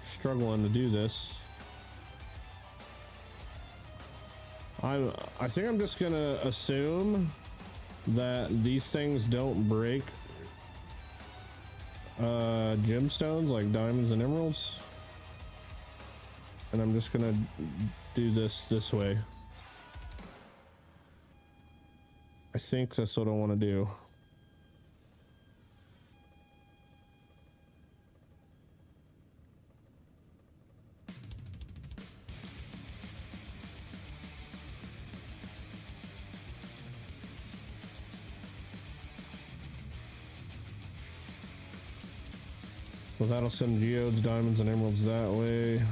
struggling to do this. I think I'm just gonna assume that these things don't break gemstones like diamonds and emeralds, and I'm just gonna do this way. I think that's what I want to do. So that'll send geodes, diamonds, and emeralds that way.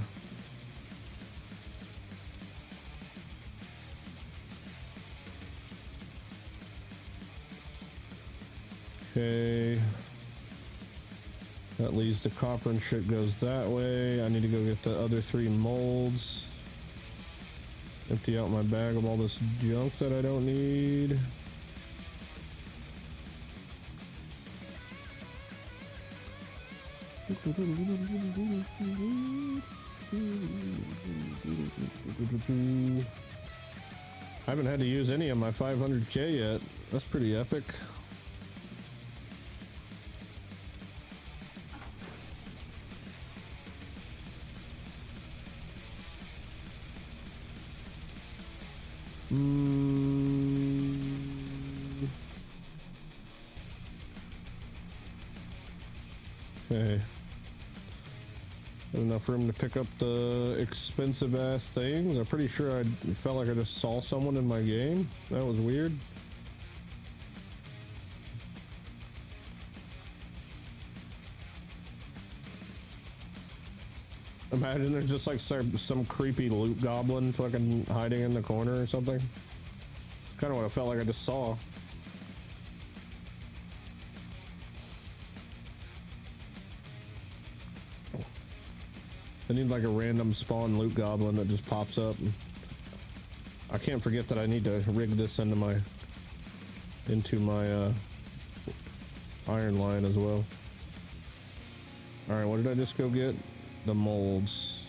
Okay. That leads to copper and shit goes that way. I need to go get the other 3 molds. Empty out my bag of all this junk that I don't need. I haven't had to use any of my 500k yet. That's pretty epic. Okay. Enough room to pick up the expensive ass things. I'm pretty sure I felt like I just saw someone in my game. That was weird. Imagine there's just like some creepy loot goblin fucking hiding in the corner or something. It's kind of what I felt like I just saw. I need like a random spawn loot goblin that just pops up. I can't forget that I need to rig this into my iron line as well. All right, what did I just go get? The molds.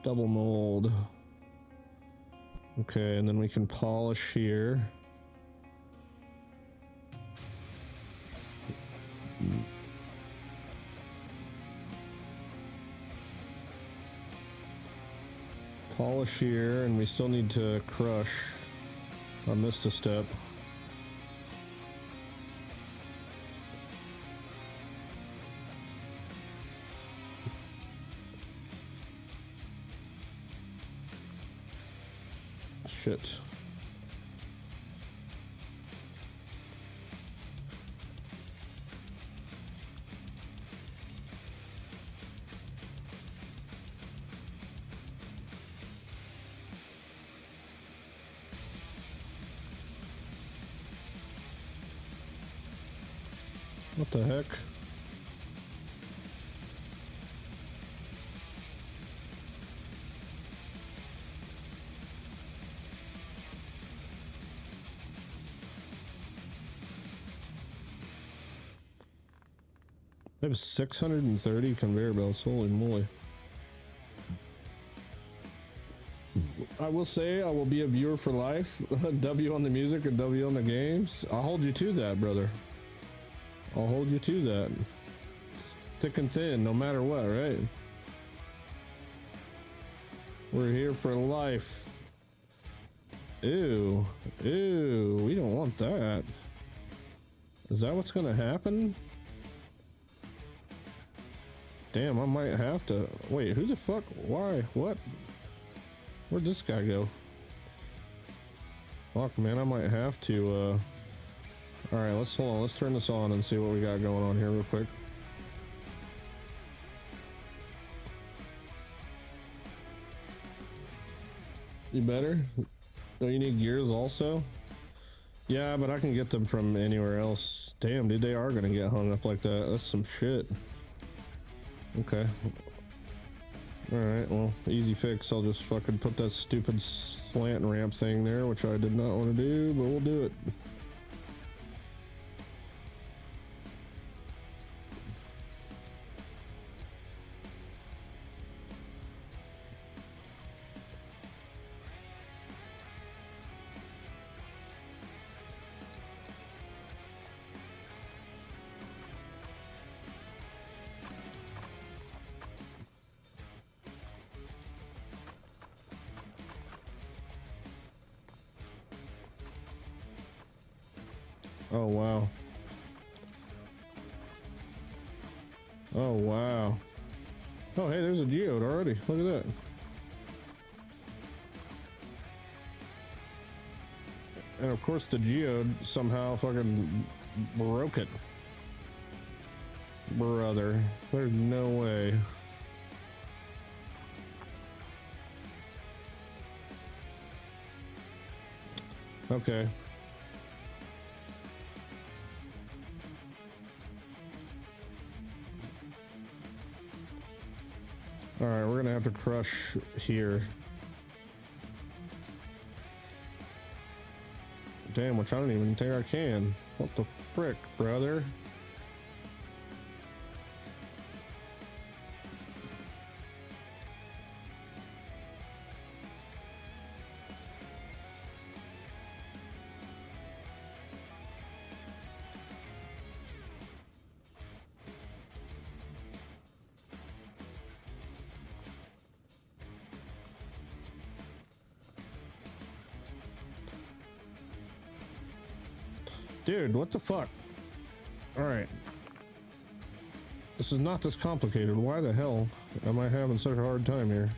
Double mold. Okay, and then we can polish here. Polish here, and we still need to crush. I missed a step. Shit. What the heck? I have 630 conveyor belts, holy moly. I will say I will be a viewer for life. W on the music and W on the games. I'll hold you to that, brother. I'll hold you to that. Thick and thin, no matter what, right? We're here for life. Ew. Ew, we don't want that. Is that what's gonna happen? Damn, I might have to. Wait, who the fuck? Why? What? Where'd this guy go? Fuck, man, I might have to, Alright, hold on. Let's turn this on and see what we got going on here real quick. You better? Oh, you need gears also? Yeah, but I can get them from anywhere else. Damn, dude, they are gonna get hung up like that. That's some shit. Okay. Alright, well, easy fix. I'll just fucking put that stupid slant ramp thing there, which I did not want to do, but we'll do it. Oh, wow. Oh, wow. Oh, hey, there's a geode already. Look at that. And of course the geode somehow fucking broke it. Brother, there's no way. Okay. All right, we're gonna have to crush here. Damn, which I don't even think I can. What the frick, brother? Dude, what the fuck? Alright. This is not this complicated. Why the hell am I having such a hard time here?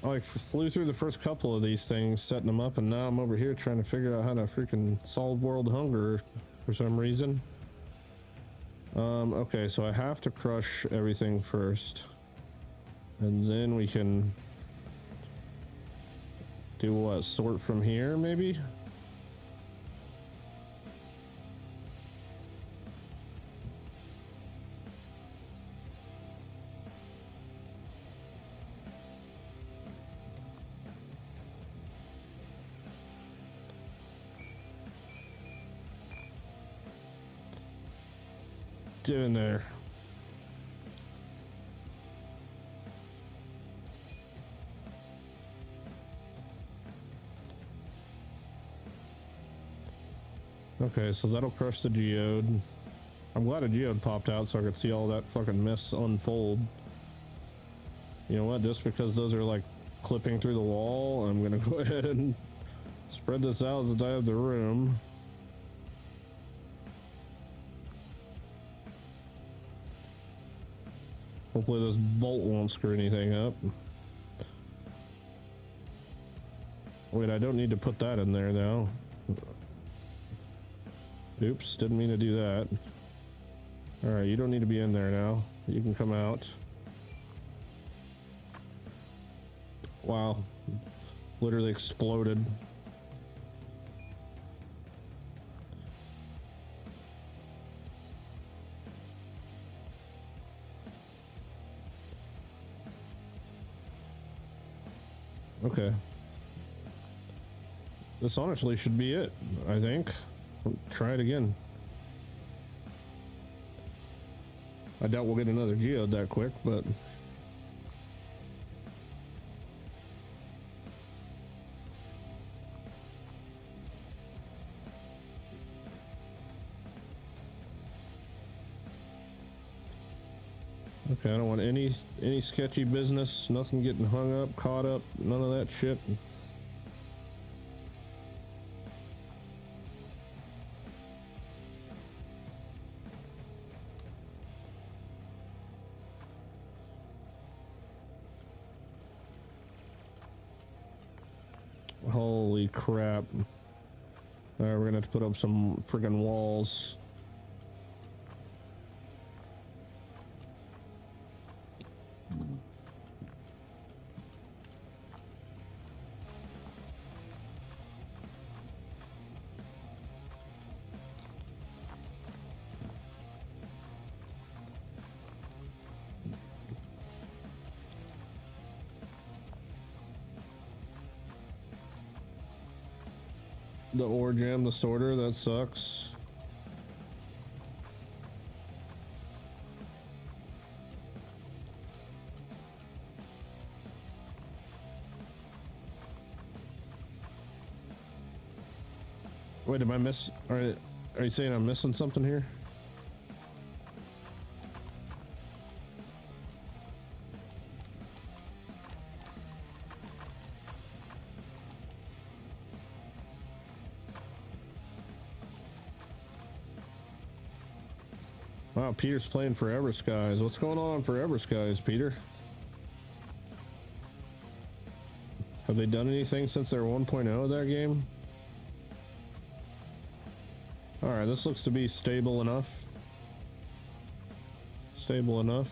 I flew through the first couple of these things, setting them up, and now I'm over here trying to figure out how to freaking solve world hunger for some reason. Okay, so I have to crush everything first, and then we can do what? Sort from here, maybe? Get in there. Okay, so that'll crush the geode. I'm glad a geode popped out so I could see all that fucking mess unfold. You know what? Just because those are like clipping through the wall, I'm gonna go ahead and spread this out as I have the room. Hopefully this bolt won't screw anything up. Wait, I don't need to put that in there now. Oops, didn't mean to do that. Alright, you don't need to be in there now. You can come out. Wow. Literally exploded. Okay. This honestly should be it, I think. Try it again. I doubt we'll get another geode that quick, but... Okay, I don't want any sketchy business, nothing getting hung up, caught up, none of that shit. Holy crap. Alright, we're gonna have to put up some friggin' walls. The ore jam, the sorter, that sucks. Wait, am I miss? Are you saying I'm missing something here? Wow, Peter's playing Forever Skies. What's going on Forever Skies, Peter? Have they done anything since their 1.0 of that game? Alright, this looks to be stable enough. Stable enough.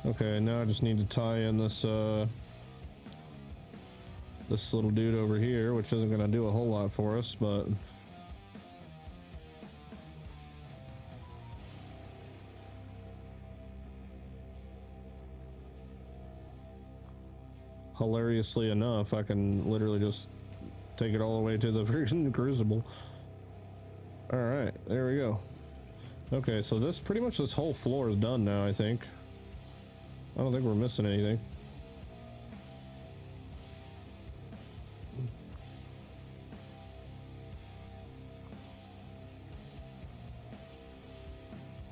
Okay, now I just need to tie in this this little dude over here, which isn't gonna do a whole lot for us, but hilariously enough, I can literally just take it all the way to the freaking crucible. All right, there we go. Okay, so this pretty much this whole floor is done now, I think. I don't think we're missing anything.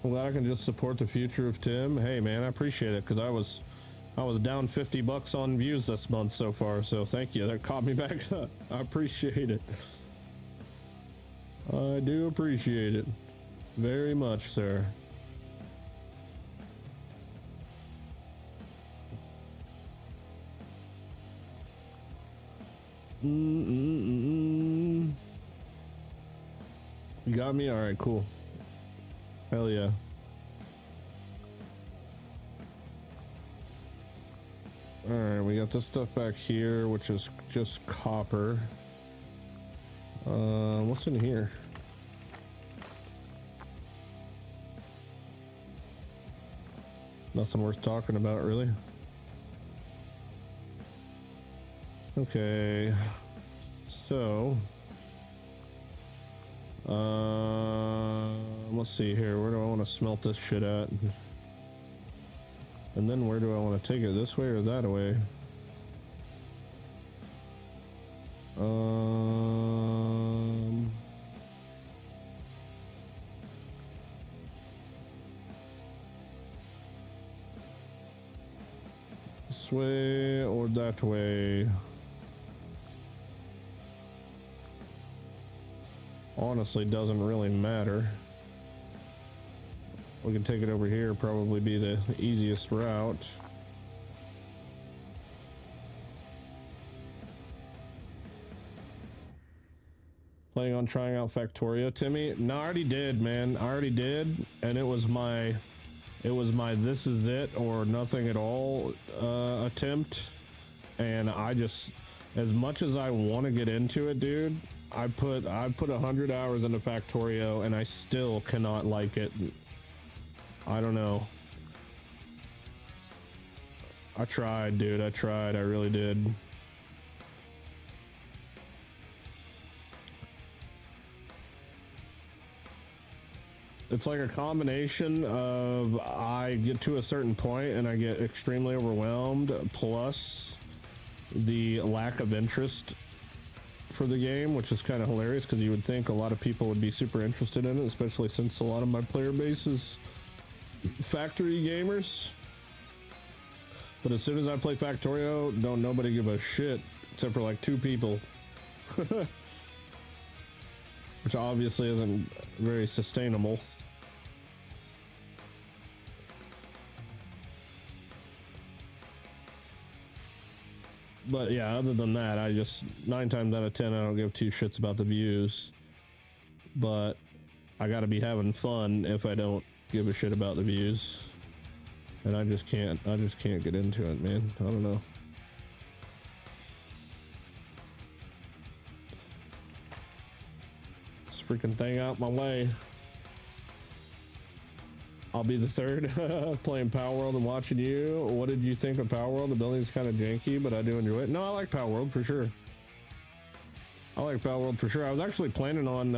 I'm glad I can just support the future of Timm. Hey man, I appreciate it, because I was down $50 on views this month so far, so thank you. That caught me back up. I appreciate it. I do appreciate it very much, sir. You got me? All right, cool. Hell yeah. All right, we got this stuff back here, which is just copper. What's in here? Nothing worth talking about, really. Okay, so let's see here. Where do I want to smelt this shit at? And then where do I want to take it? This way or that way? This way or that way? Honestly, doesn't really matter. We can take it over here, probably be the easiest route. Planning on trying out Factorio, Timmy? No, I already did, man. I already did, and it was my this is it or nothing at all attempt. And I just, as much as I want to get into it, dude, I put 100 hours into Factorio and I still cannot like it. I don't know. I tried, dude. I tried. I really did. It's like a combination of I get to a certain point and I get extremely overwhelmed, plus the lack of interest for the game, which is kind of hilarious because you would think a lot of people would be super interested in it, especially since a lot of my player base is factory gamers. But as soon as I play Factorio, don't nobody give a shit except for like 2 people. Which obviously isn't very sustainable. But yeah, other than that, I just 9 times out of 10 I don't give 2 shits about the views. But I gotta be having fun if I don't give a shit about the views. And I just can't get into it, man. I don't know. This freaking thing out my way. I'll be the third playing Power World and watching you. What did you think of Power World? The building's kind of janky, but I do enjoy it. No, I like Power World for sure. I like Battle World for sure. I was actually planning on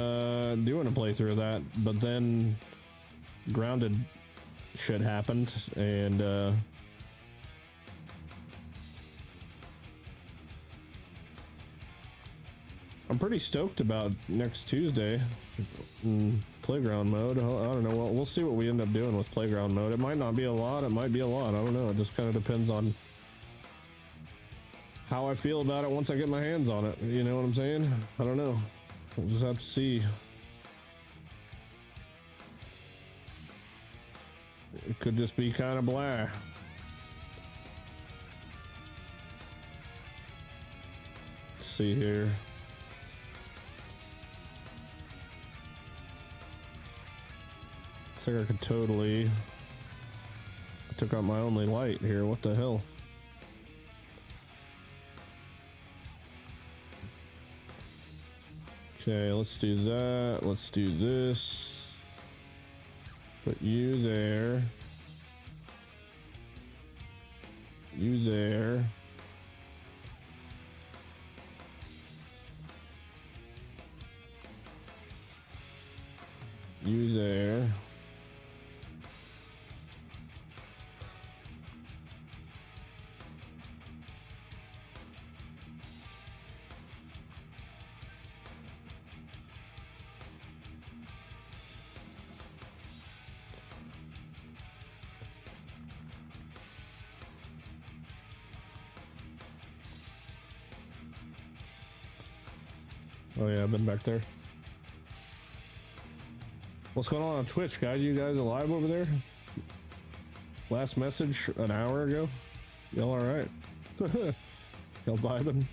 doing a playthrough of that, but then grounded shit happened, and I'm pretty stoked about next Tuesday in playground mode. I don't know. We'll see what we end up doing with playground mode. It might not be a lot. It might be a lot. I don't know. It just kind of depends on how I feel about it once I get my hands on it. You know what I'm saying? I don't know. We'll just have to see. It could just be kind of blah. Let's see here. I think I could totally... I took out my only light here. What the hell? Okay, let's do that. Let's do this. Put you there. You there. You there. Oh yeah, I've been back there. What's going on Twitch, guys? You guys alive over there? Last message an hour ago. Y'all all right? Y'all vibing?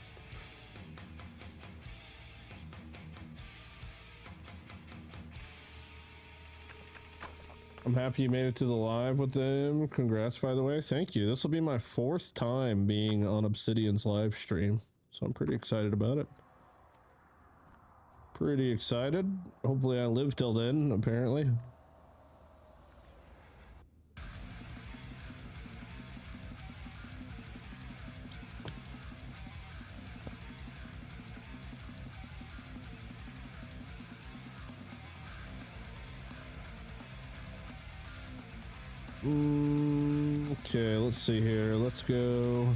I'm happy you made it to the live with them. Congrats, by the way. Thank you. This will be my 4th time being on Obsidian's live stream, so I'm pretty excited about it. Pretty excited. Hopefully I live till then, apparently. Okay, let's see here. Let's go.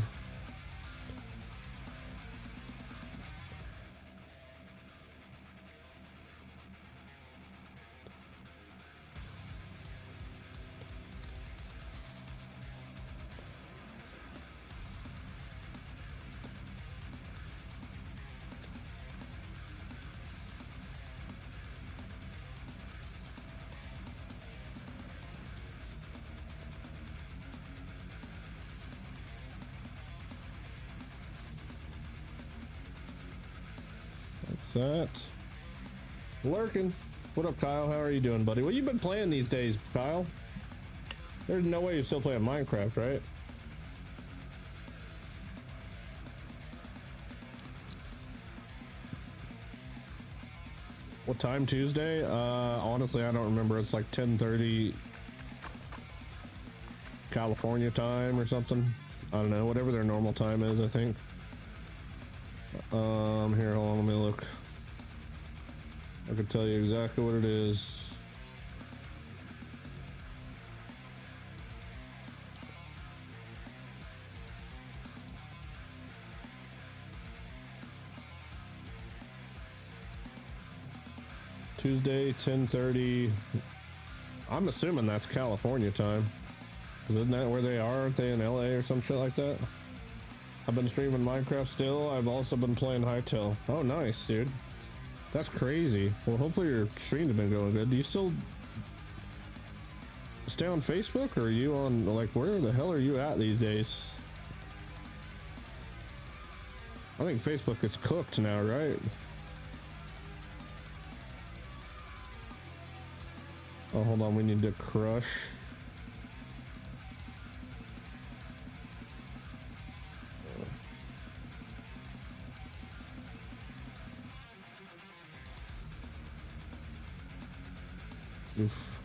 That lurking. What up, Kyle? How are you doing, buddy? What you been playing these days, Kyle? There's no way you're still playing Minecraft, right? What time Tuesday? Honestly, I don't remember. It's like 10:30 California time or something. I don't know. Whatever their normal time is, I think. Here, hold on, let me look. I can tell you exactly what it is. Tuesday, 10:30. I'm assuming that's California time. Isn't that where they are? Aren't they in LA or some shit like that? I've been streaming Minecraft still. I've also been playing Hytale. Oh, nice, dude. That's crazy. Well, hopefully your streams have been going good. Do you still stay on Facebook, or are you on, like, where the hell are you at these days? I think Facebook is cooked now, right? Oh, hold on. We need to crush. Oof.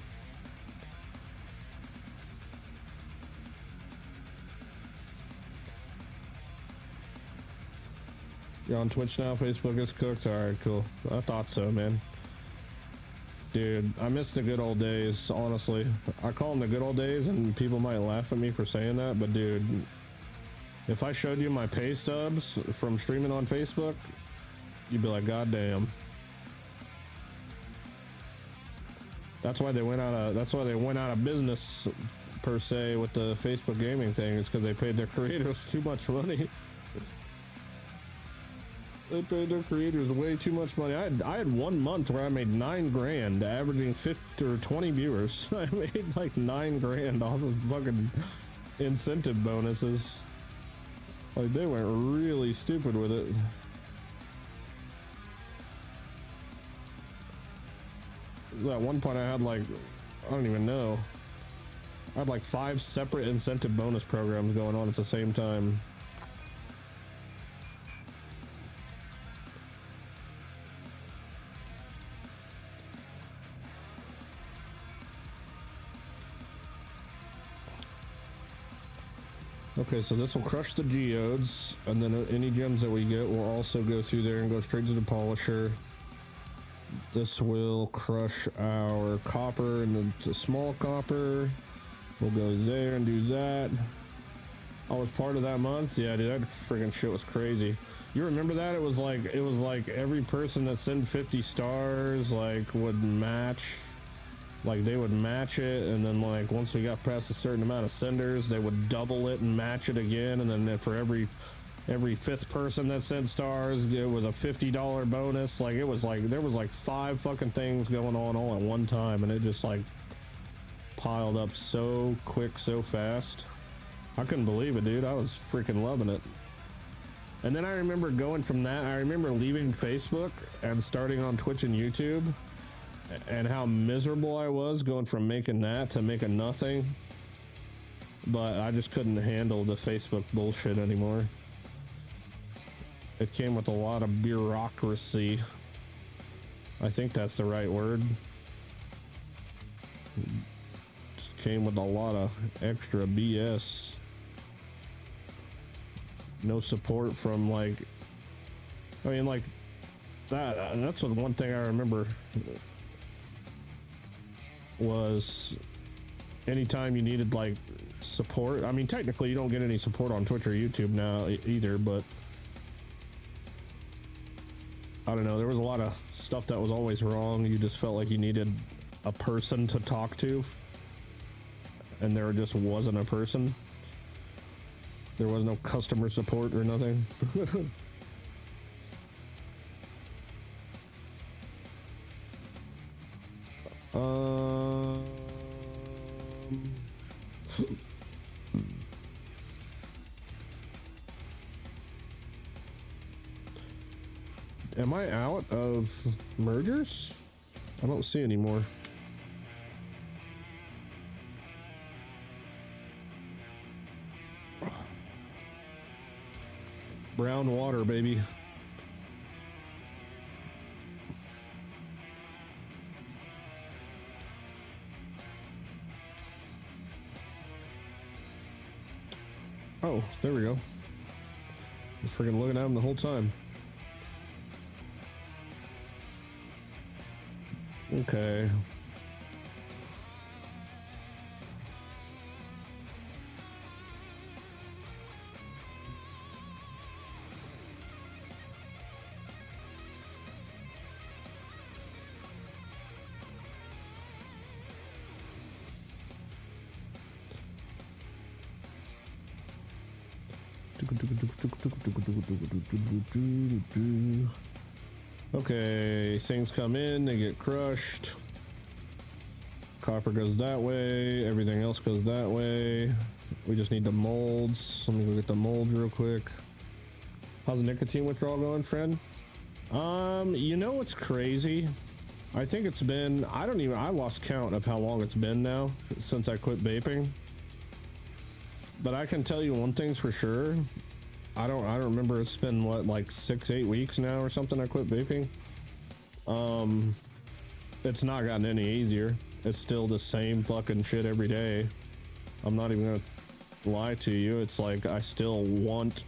You're on Twitch now. Facebook is cooked. All right, cool. I thought so, man. Dude, I miss the good old days, honestly. I call them the good old days, and people might laugh at me for saying that, but dude, if I showed you my pay stubs from streaming on Facebook, you'd be like, God damn. That's why they went out of business, per se, with the Facebook gaming thing. It's because they paid their creators too much money. They paid their creators way too much money. I had 1 month where I made $9 grand, averaging 50 or 20 viewers. I made like $9 grand off of fucking incentive bonuses. Like, they went really stupid with it. At one point I had like, I don't even know. I had like 5 separate incentive bonus programs going on at the same time. Okay, so this will crush the geodes, and then any gems that we get will also go through there and go straight to the polisher. This will crush our copper and the small copper. We'll go there and do that. I was part of that month. Yeah, dude, that freaking shit was crazy. You remember that? It was like every person that sent 50 stars like would match. Like, they would match it, and then like once we got past a certain amount of senders, they would double it and match it again, and then for every 5th person that sent stars, it was a $50 bonus. Like, it was like there was like 5 fucking things going on all at one time, and it just like piled up so quick, so fast. I couldn't believe it, dude. I was freaking loving it. And then I remember going from that, I remember leaving Facebook and starting on Twitch and YouTube, and how miserable I was going from making that to making nothing. But I just couldn't handle the Facebook bullshit anymore. It came with a lot of bureaucracy. I think that's the right word. Just came with a lot of extra BS. No support from, like, I mean, like, that's what one thing I remember was anytime you needed like support. I mean, technically you don't get any support on Twitch or YouTube now either, but I don't know, there was a lot of stuff that was always wrong. You just felt like you needed a person to talk to, and there just wasn't a person. There was no customer support or nothing. Am I out of mergers? I don't see any more. Brown water, baby. Oh, there we go. I was freaking looking at him the whole time. Okay. Okay, things come in, they get crushed. Copper goes that way, everything else goes that way. We just need the molds. Let me go get the molds real quick. How's the nicotine withdrawal going, friend? You know what's crazy? I think it's been, I lost count of how long it's been now since I quit vaping. But I can tell you one thing's for sure. I don't remember, it's been what, like 6-8 weeks now or something I quit vaping. It's not gotten any easier. It's still the same fucking shit every day. I'm not even gonna lie to you. It's like I still want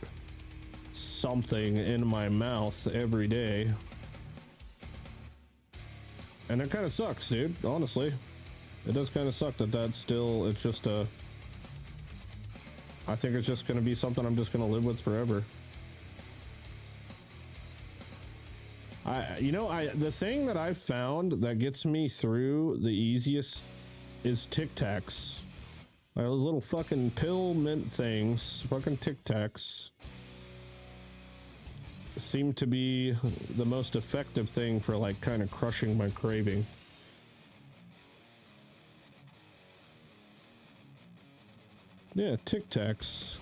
something in my mouth every day. And it kind of sucks, dude, honestly. It does kind of suck that that's still, it's just a, I think it's just going to be something I'm just going to live with forever. The thing that I've found that gets me through the easiest is Tic Tacs. Like those little fucking pill mint things, fucking Tic Tacs, seem to be the most effective thing for like kind of crushing my craving. Yeah, Tic Tacs.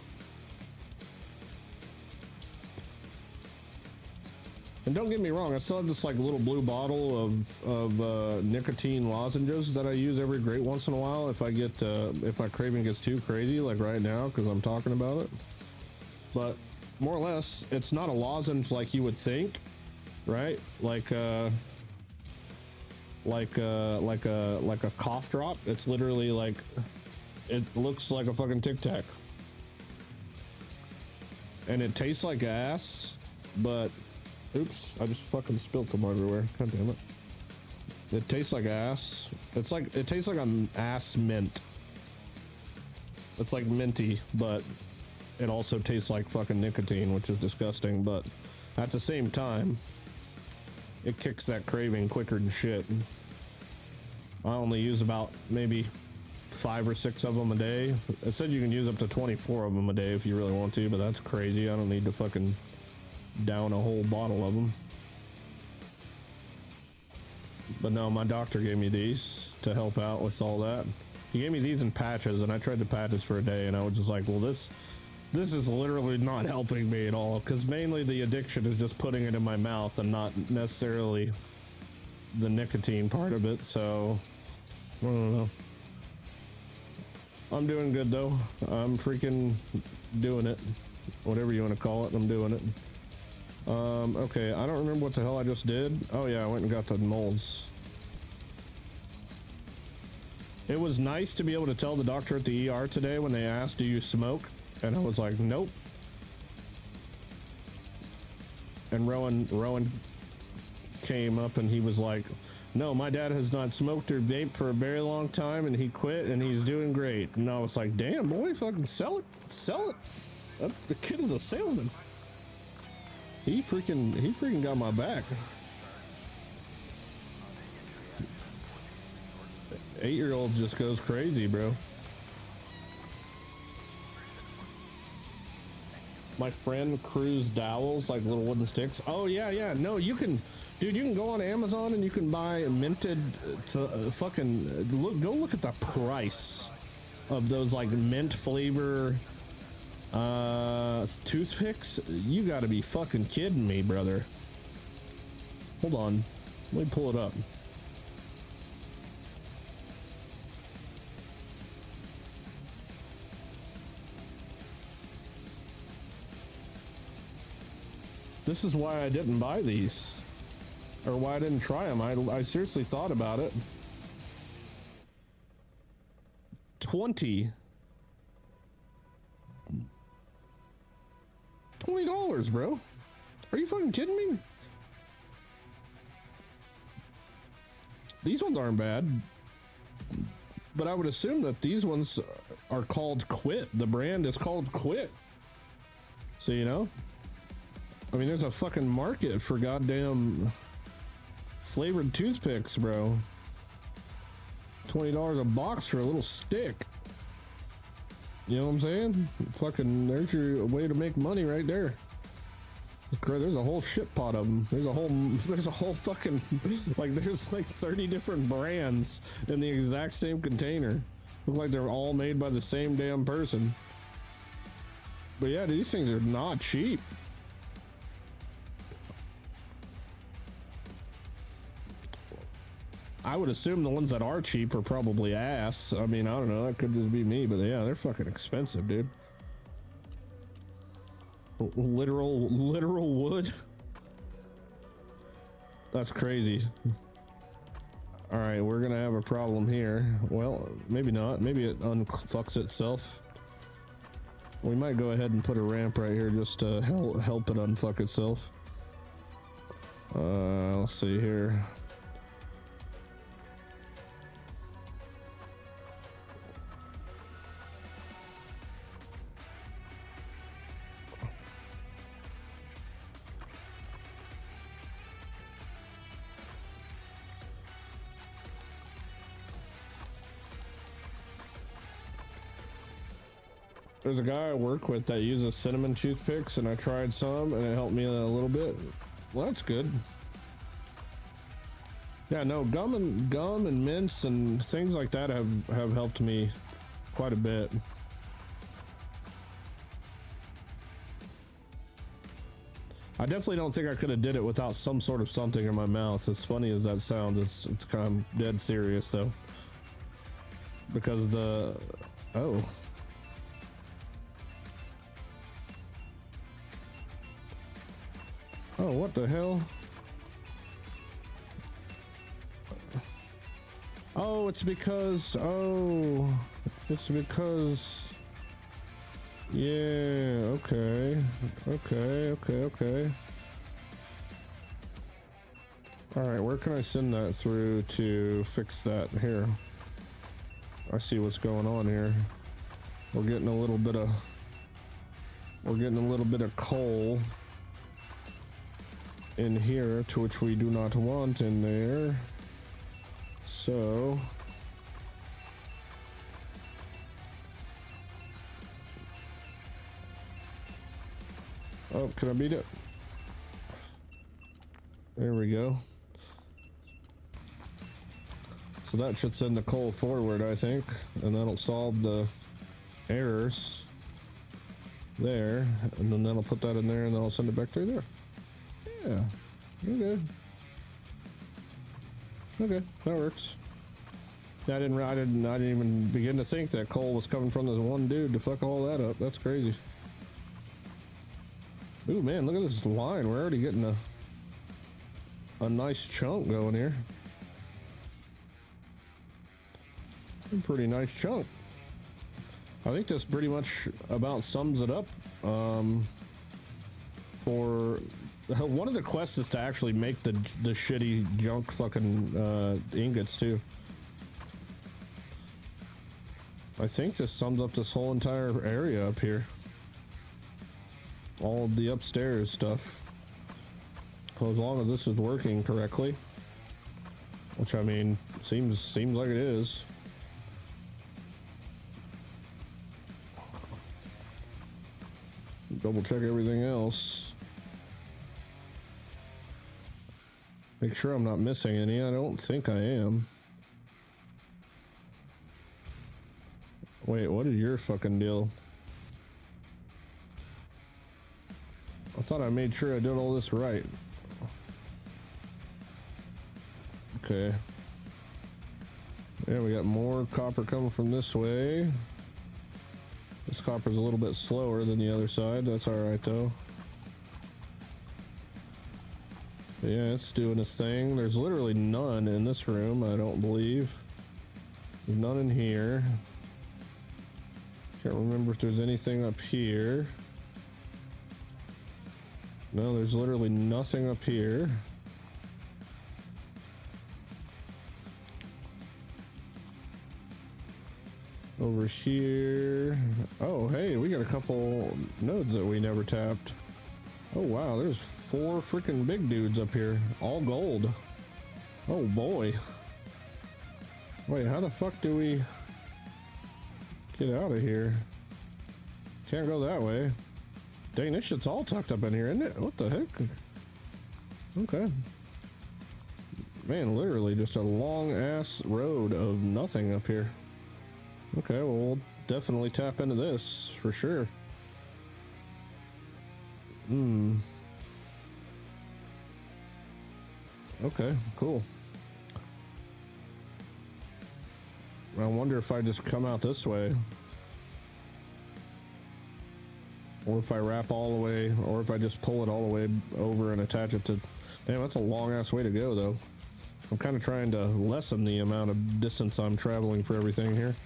And don't get me wrong, I still have this like little blue bottle of nicotine lozenges that I use every great once in a while if I get if my craving gets too crazy, like right now because I'm talking about it. But more or less, it's not a lozenge like you would think, right? Like a cough drop. It's literally like, it looks like a fucking Tic Tac, and it tastes like ass, but. Oops, I just fucking spilled them everywhere. God damn it. It tastes like ass. It's like, it tastes like an ass mint. It's like minty, but it also tastes like fucking nicotine, which is disgusting, but at the same time, it kicks that craving quicker than shit. I only use about maybe 5 or 6 of them a day. It said you can use up to 24 of them a day if you really want to, but that's crazy. I don't need to fucking down a whole bottle of them. But no, my doctor gave me these to help out with all that. He gave me these in patches, and I tried the patches for a day, and I was just like, well, this is literally not helping me at all, because mainly the addiction is just putting it in my mouth and not necessarily the nicotine part of it. So I don't know. I'm doing good though. I'm freaking doing it, whatever you want to call it. I'm doing it. Okay, I don't remember what the hell I just did. Oh yeah, I went and got the molds. It was nice to be able to tell the doctor at the ER today when they asked, do you smoke? And I was like, nope. And Rowan came up and he was like, no, my dad has not smoked or vaped for a very long time, and he quit and he's doing great. And I was like, damn boy, fucking sell it. The kid is a salesman. He freaking got my back. 8-year-old just goes crazy, bro. My friend Cruise dowels, like little wooden sticks. Oh yeah. No, you can, dude. You can go on Amazon and you can buy minted. Fucking go look at the price of those like mint flavor toothpicks. You gotta be fucking kidding me, brother. Hold on, let me pull it up. This is why I didn't buy these, or why I didn't try them. I seriously thought about it. $20, bro. Are you fucking kidding me? These ones aren't bad, but I would assume that these ones are called Quit. The brand is called Quit. So, you know, I mean, there's a fucking market for goddamn flavored toothpicks, bro. $20 a box for a little stick. You know what I'm saying? Fucking, there's your way to make money right there. There's a whole shit pot of them. There's a whole fucking, like, there's like 30 different brands in the exact same container. Look like they're all made by the same damn person. But yeah, these things are not cheap. I would assume the ones that are cheap are probably ass. I mean, I don't know. That could just be me, but yeah, they're fucking expensive, dude. Literal wood. That's crazy. All right, we're gonna have a problem here. Well, maybe not. Maybe it unfucks itself. We might go ahead and put a ramp right here just to help it unfuck itself. Let's see here. There's a guy I work with that uses cinnamon toothpicks, and I tried some and it helped me a little bit. Well, that's good. Yeah, no, gum and mints and things like that have helped me quite a bit. I definitely don't think I could have did it without some sort of something in my mouth. As funny as that sounds, it's kind of dead serious though. Because the oh. Oh, what the hell? Oh, it's because yeah, okay. All right, where can I send that through to fix that? Here. I see what's going on here. We're getting a little bit of coal in here, to which we do not want in there. So oh, can I beat it? There we go. So that should send the coal forward, I think, and that'll solve the errors there, and then that'll put that in there, and then I'll send it back through there. Yeah, okay. Okay, that works. I didn't even begin to think that coal was coming from this one dude to fuck all that up. That's crazy. Ooh, man, look at this line. We're already getting a nice chunk going here. A pretty nice chunk. I think this pretty much about sums it up. For one of the quests is to actually make the shitty junk fucking ingots too. I think this sums up this whole entire area up here. All of the upstairs stuff. So as long as this is working correctly, which I mean seems like it is. Double check everything else. Make sure I'm not missing any. I don't think I am. Wait, what is your fucking deal? I thought I made sure I did all this right. Okay. Yeah, we got more copper coming from this way. This copper's a little bit slower than the other side. That's alright though. Yeah, it's doing its thing. There's literally none in this room, I don't believe. There's none in here. Can't remember if there's anything up here. No, there's literally nothing up here. Over here. Oh, hey, we got a couple nodes that we never tapped. Oh, wow, there's 4 freaking big dudes up here. All gold. Oh, boy. Wait, how the fuck do we get out of here? Can't go that way. Dang, this shit's all tucked up in here, isn't it? What the heck? Okay. Man, literally just a long-ass road of nothing up here. Okay, well, we'll definitely tap into this for sure. Okay, cool. I wonder if I just come out this way. Or if I wrap all the way, or if I just pull it all the way over and attach it to... Damn, that's a long-ass way to go, though. I'm kind of trying to lessen the amount of distance I'm traveling for everything here.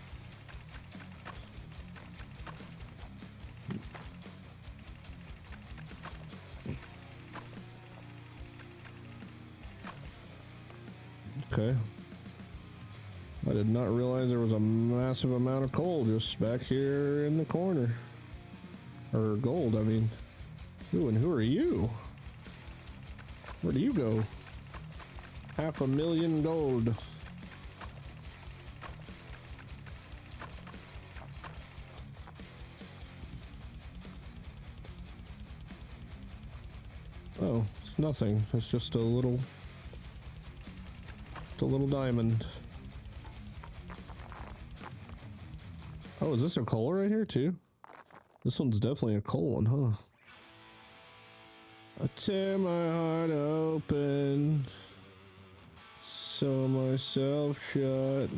Okay. I did not realize there was a massive amount of coal just back here in the corner. Or gold, I mean. Ooh, and who are you? Where do you go? 500,000 gold. Oh, it's nothing. It's just a little diamond. Oh, is this a coal right here too? This one's definitely a coal one, huh? I tear my heart open, sew myself shut.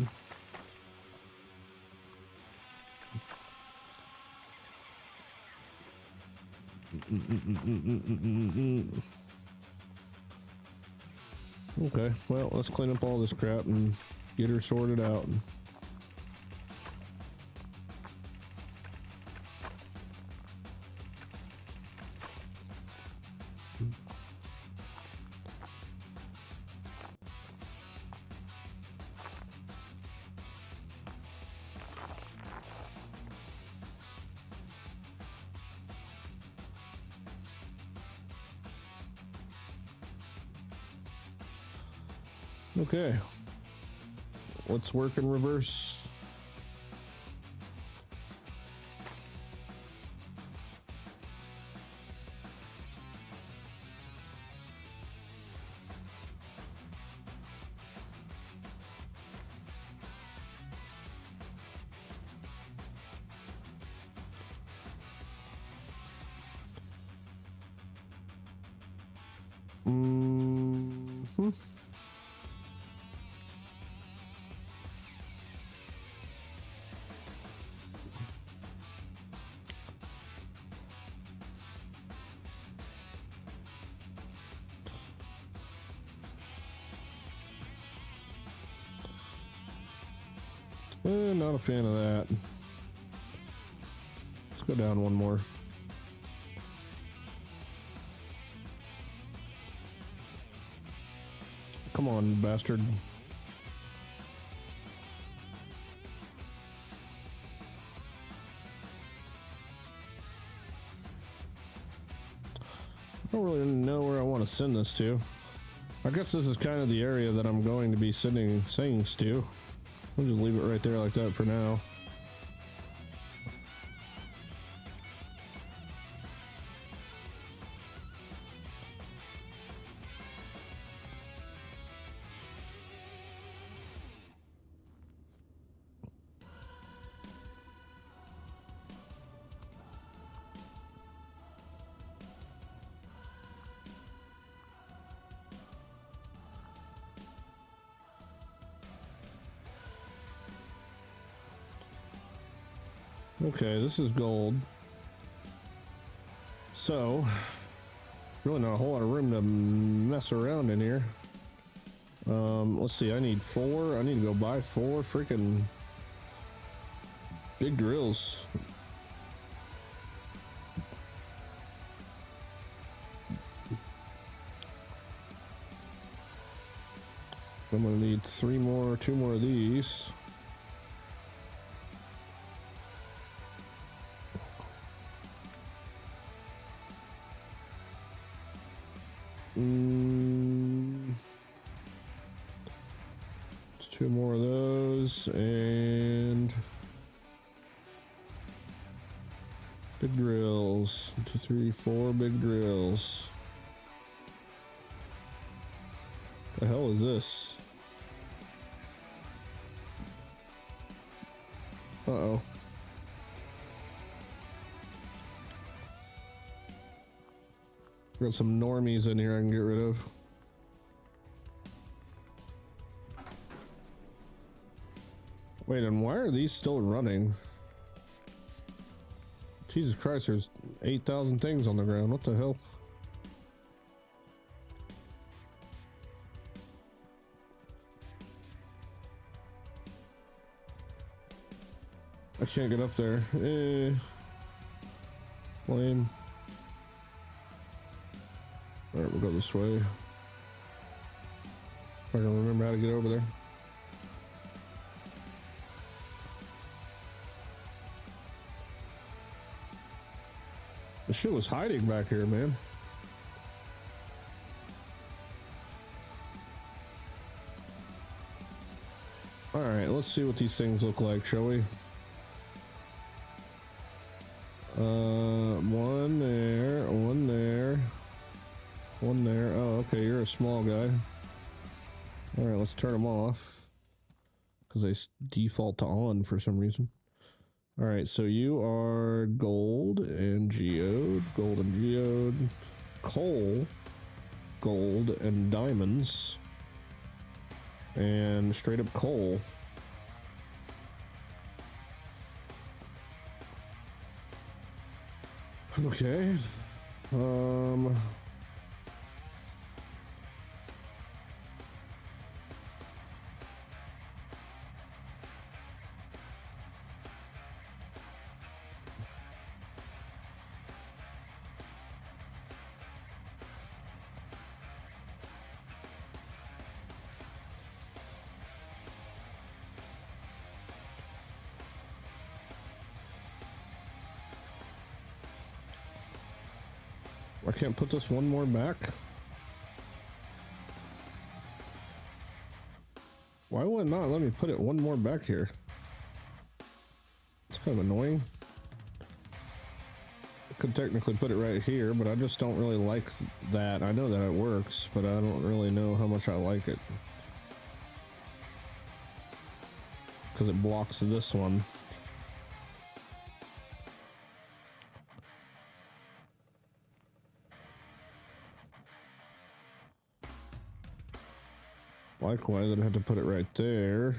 Okay, well, let's clean up all this crap and get her sorted out. Okay, let's work in reverse. Mm-hmm. Not a fan of that. Let's go down one more. Come on, bastard. I don't really know where I want to send this to. I guess this is kind of the area that I'm going to be sending things to. We'll just leave it right there like that for now. Okay, this is gold. So, really not a whole lot of room to mess around in here. Let's see, I need 4. I need to go buy 4 freaking big drills. I'm gonna need 2 more of these. Just 2 more of those and big drills. 2, 3, 4 big drills. The hell is this? Uh-oh. Got some normies in here I can get rid of. Wait, and why are these still running? Jesus Christ, there's 8,000 things on the ground. What the hell? I can't get up there. Lame. Alright, we'll go this way. If I can remember how to get over there. The shit was hiding back here, man. Alright, let's see what these things look like, shall we? One there, one there, one there. Oh, okay, you're a small guy. Alright, let's turn them off. Because they default to on for some reason. Alright, so you are gold and geode, coal, gold, and diamonds. And straight up coal. Okay. I can't put this one more back. Why would it not let me put it one more back here? It's kind of annoying. I could technically put it right here, but I just don't really like that. I know that it works, but I don't really know how much I like it. Because it blocks this one. Likewise, I'd have to put it right there.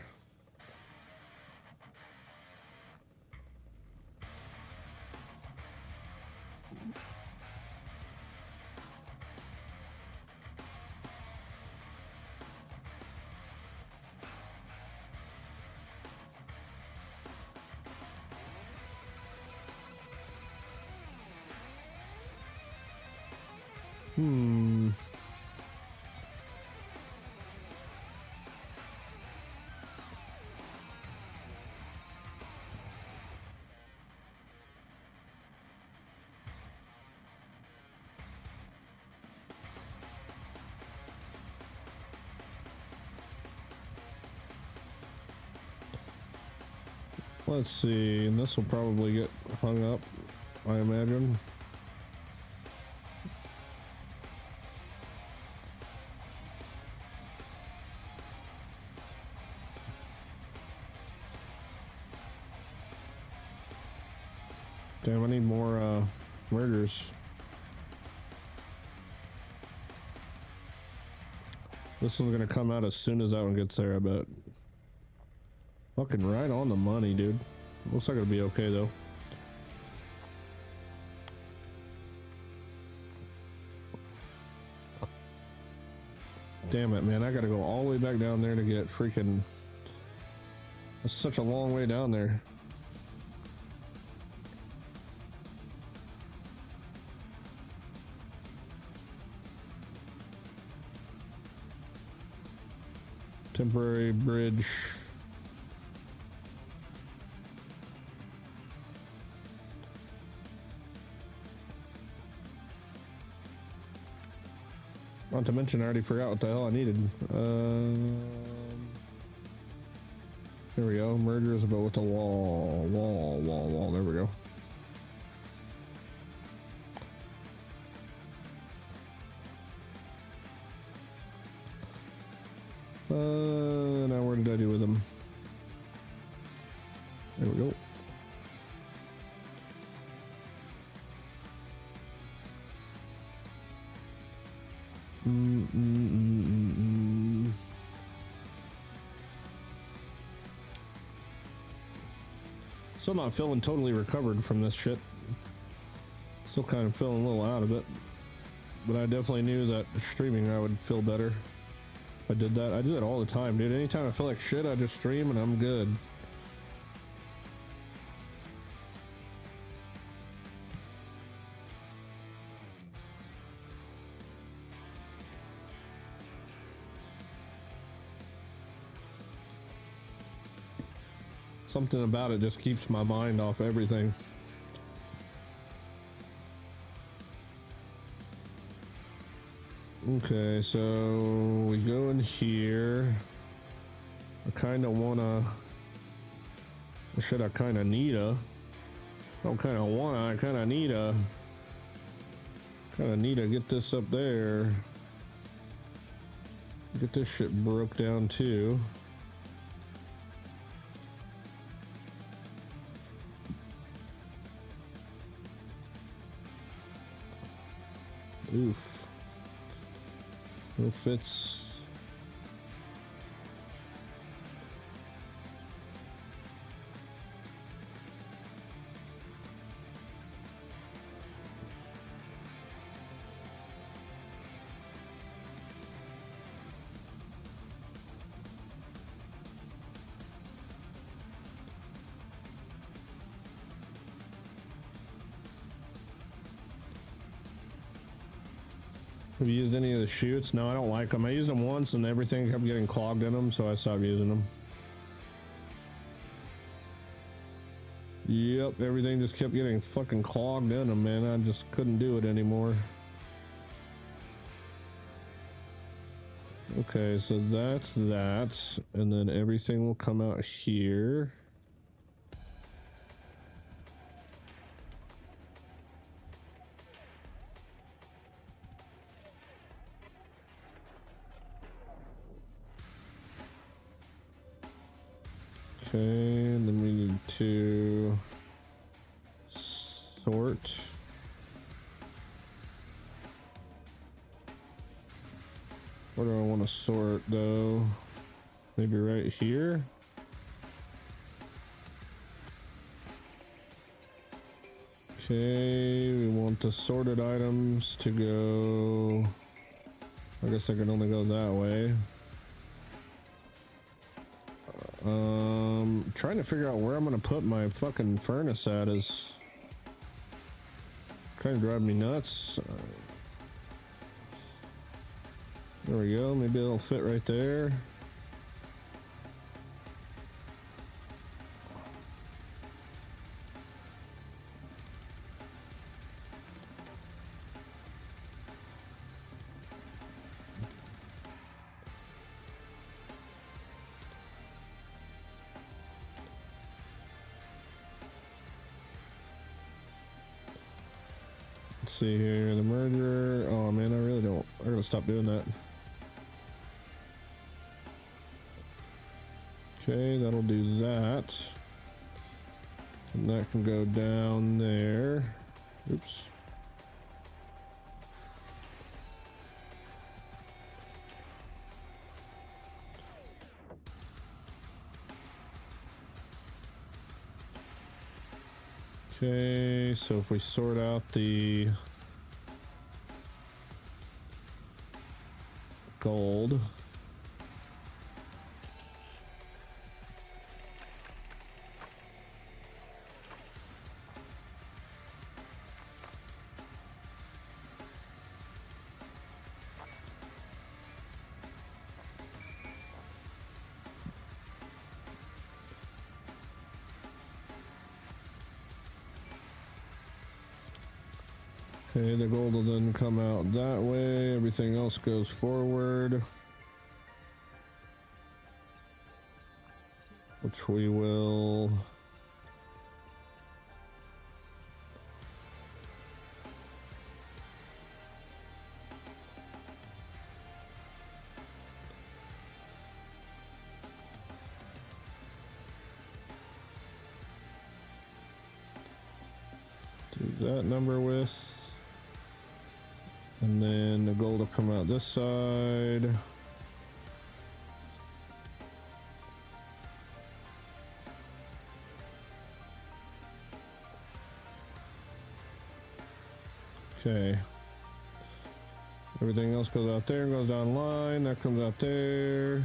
Let's see, and this will probably get hung up, I imagine. Damn, I need more murders. This one's gonna come out as soon as that one gets there, I bet. Fucking right on the money, dude. Looks like it'll be okay, though. Damn it, man. I gotta go all the way back down there to get freaking... That's such a long way down there. Temporary bridge. Not to mention, I already forgot what the hell I needed. Here we go. Merger is about with the wall. There we go. Now where did I do with them? There we go. Still not feeling totally recovered from this shit. Still kind of feeling a little out of it. But I definitely knew that streaming I would feel better if I did that. I do that all the time, dude. Anytime I feel like shit, I just stream and I'm good. Something about it just keeps my mind off everything. Okay, so we go in here. I kind of wanna, or should I kind of need a, I don't kind of wanna, I kind of need a, get this up there. Get this shit broke down too. Oof. No fits. Have you used any of the chutes? No, I don't like them. I used them once and everything kept getting clogged in them, so I stopped using them. Yep, everything just kept getting fucking clogged in them, man. I just couldn't do it anymore. Okay, so that's that. And then everything will come out here. Okay, and then we need to sort. Where do I want to sort though? Maybe right here. Okay, we want the sorted items to go. I guess I can only go that way. Trying to figure out where I'm gonna put my fucking furnace at is kind of driving me nuts. There we go. Maybe it'll fit right there. See here, the merger. Oh man, I really don't. I gotta stop doing that. Okay, that'll do that. And that can go down there. Oops. Okay, so if we sort out the gold. Okay, the gold will then come out that way. Everything else goes forward. Which we will... do that number with. And then the gold will come out this side. Okay. Everything else goes out there and goes down line. That comes out there.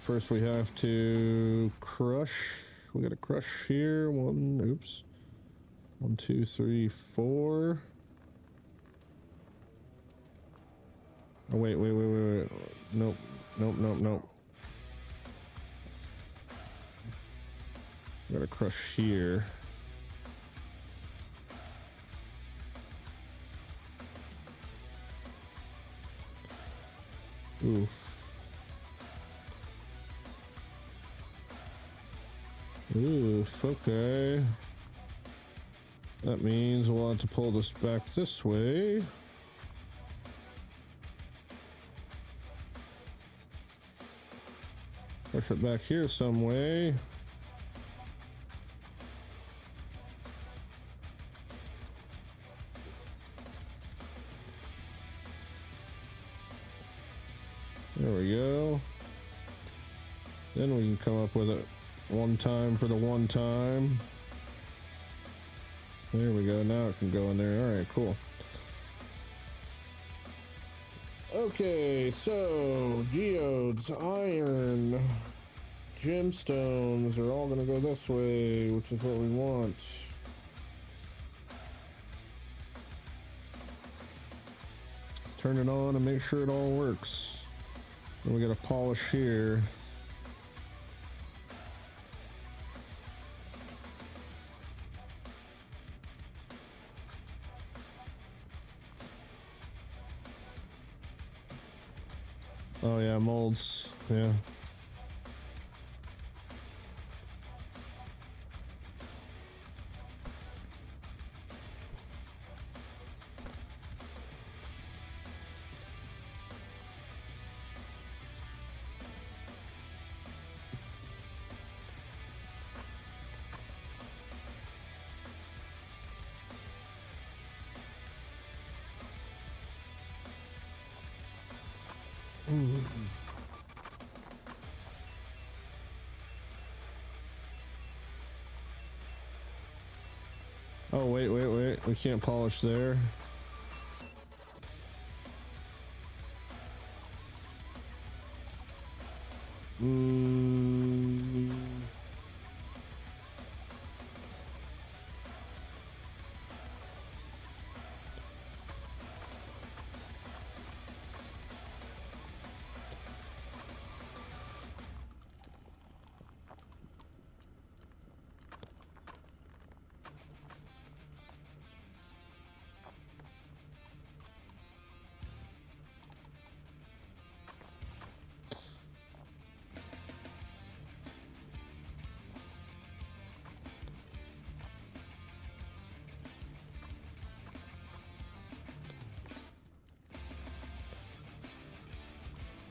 First we have to crush. We got to crush here. Oops. 1, 2, 3, 4. Oh, wait. Nope. Got a crush here. Oof. Oof, okay. That means we'll have to pull this back this way. Push it back here some way. There we go. Then we can come up with it one time for the one time. There we go. Now it can go in there. All right, cool. Okay, so geodes, iron, gemstones are all going to go this way, which is what we want. Let's turn it on and make sure it all works. And we got to polish here. Oh yeah, molds, yeah. Oh, wait. We can't polish there.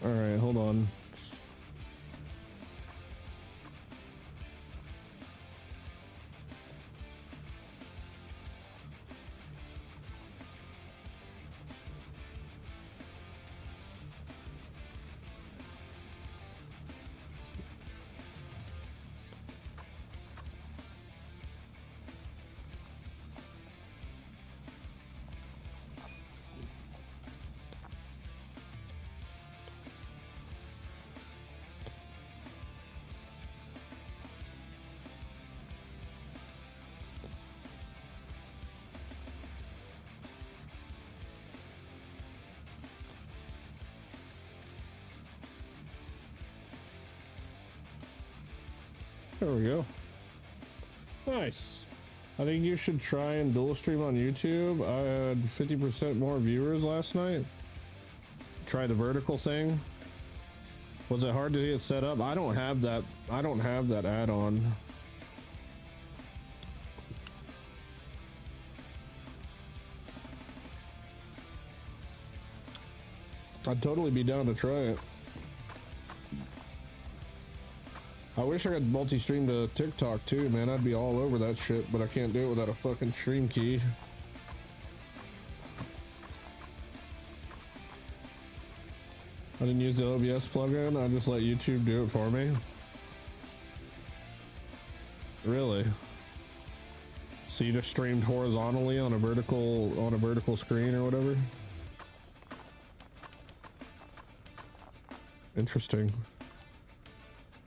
All right, hold on. There we go. Nice. I think you should try and dual stream on YouTube. I had 50% more viewers last night. Try the vertical thing. Was it hard to get set up? I don't have that add-on. I'd totally be down to try it. I wish I could multi-stream to TikTok too, man. I'd be all over that shit, but I can't do it without a fucking stream key. I didn't use the OBS plugin. I just let YouTube do it for me. Really? So you just streamed horizontally on a vertical screen or whatever? Interesting.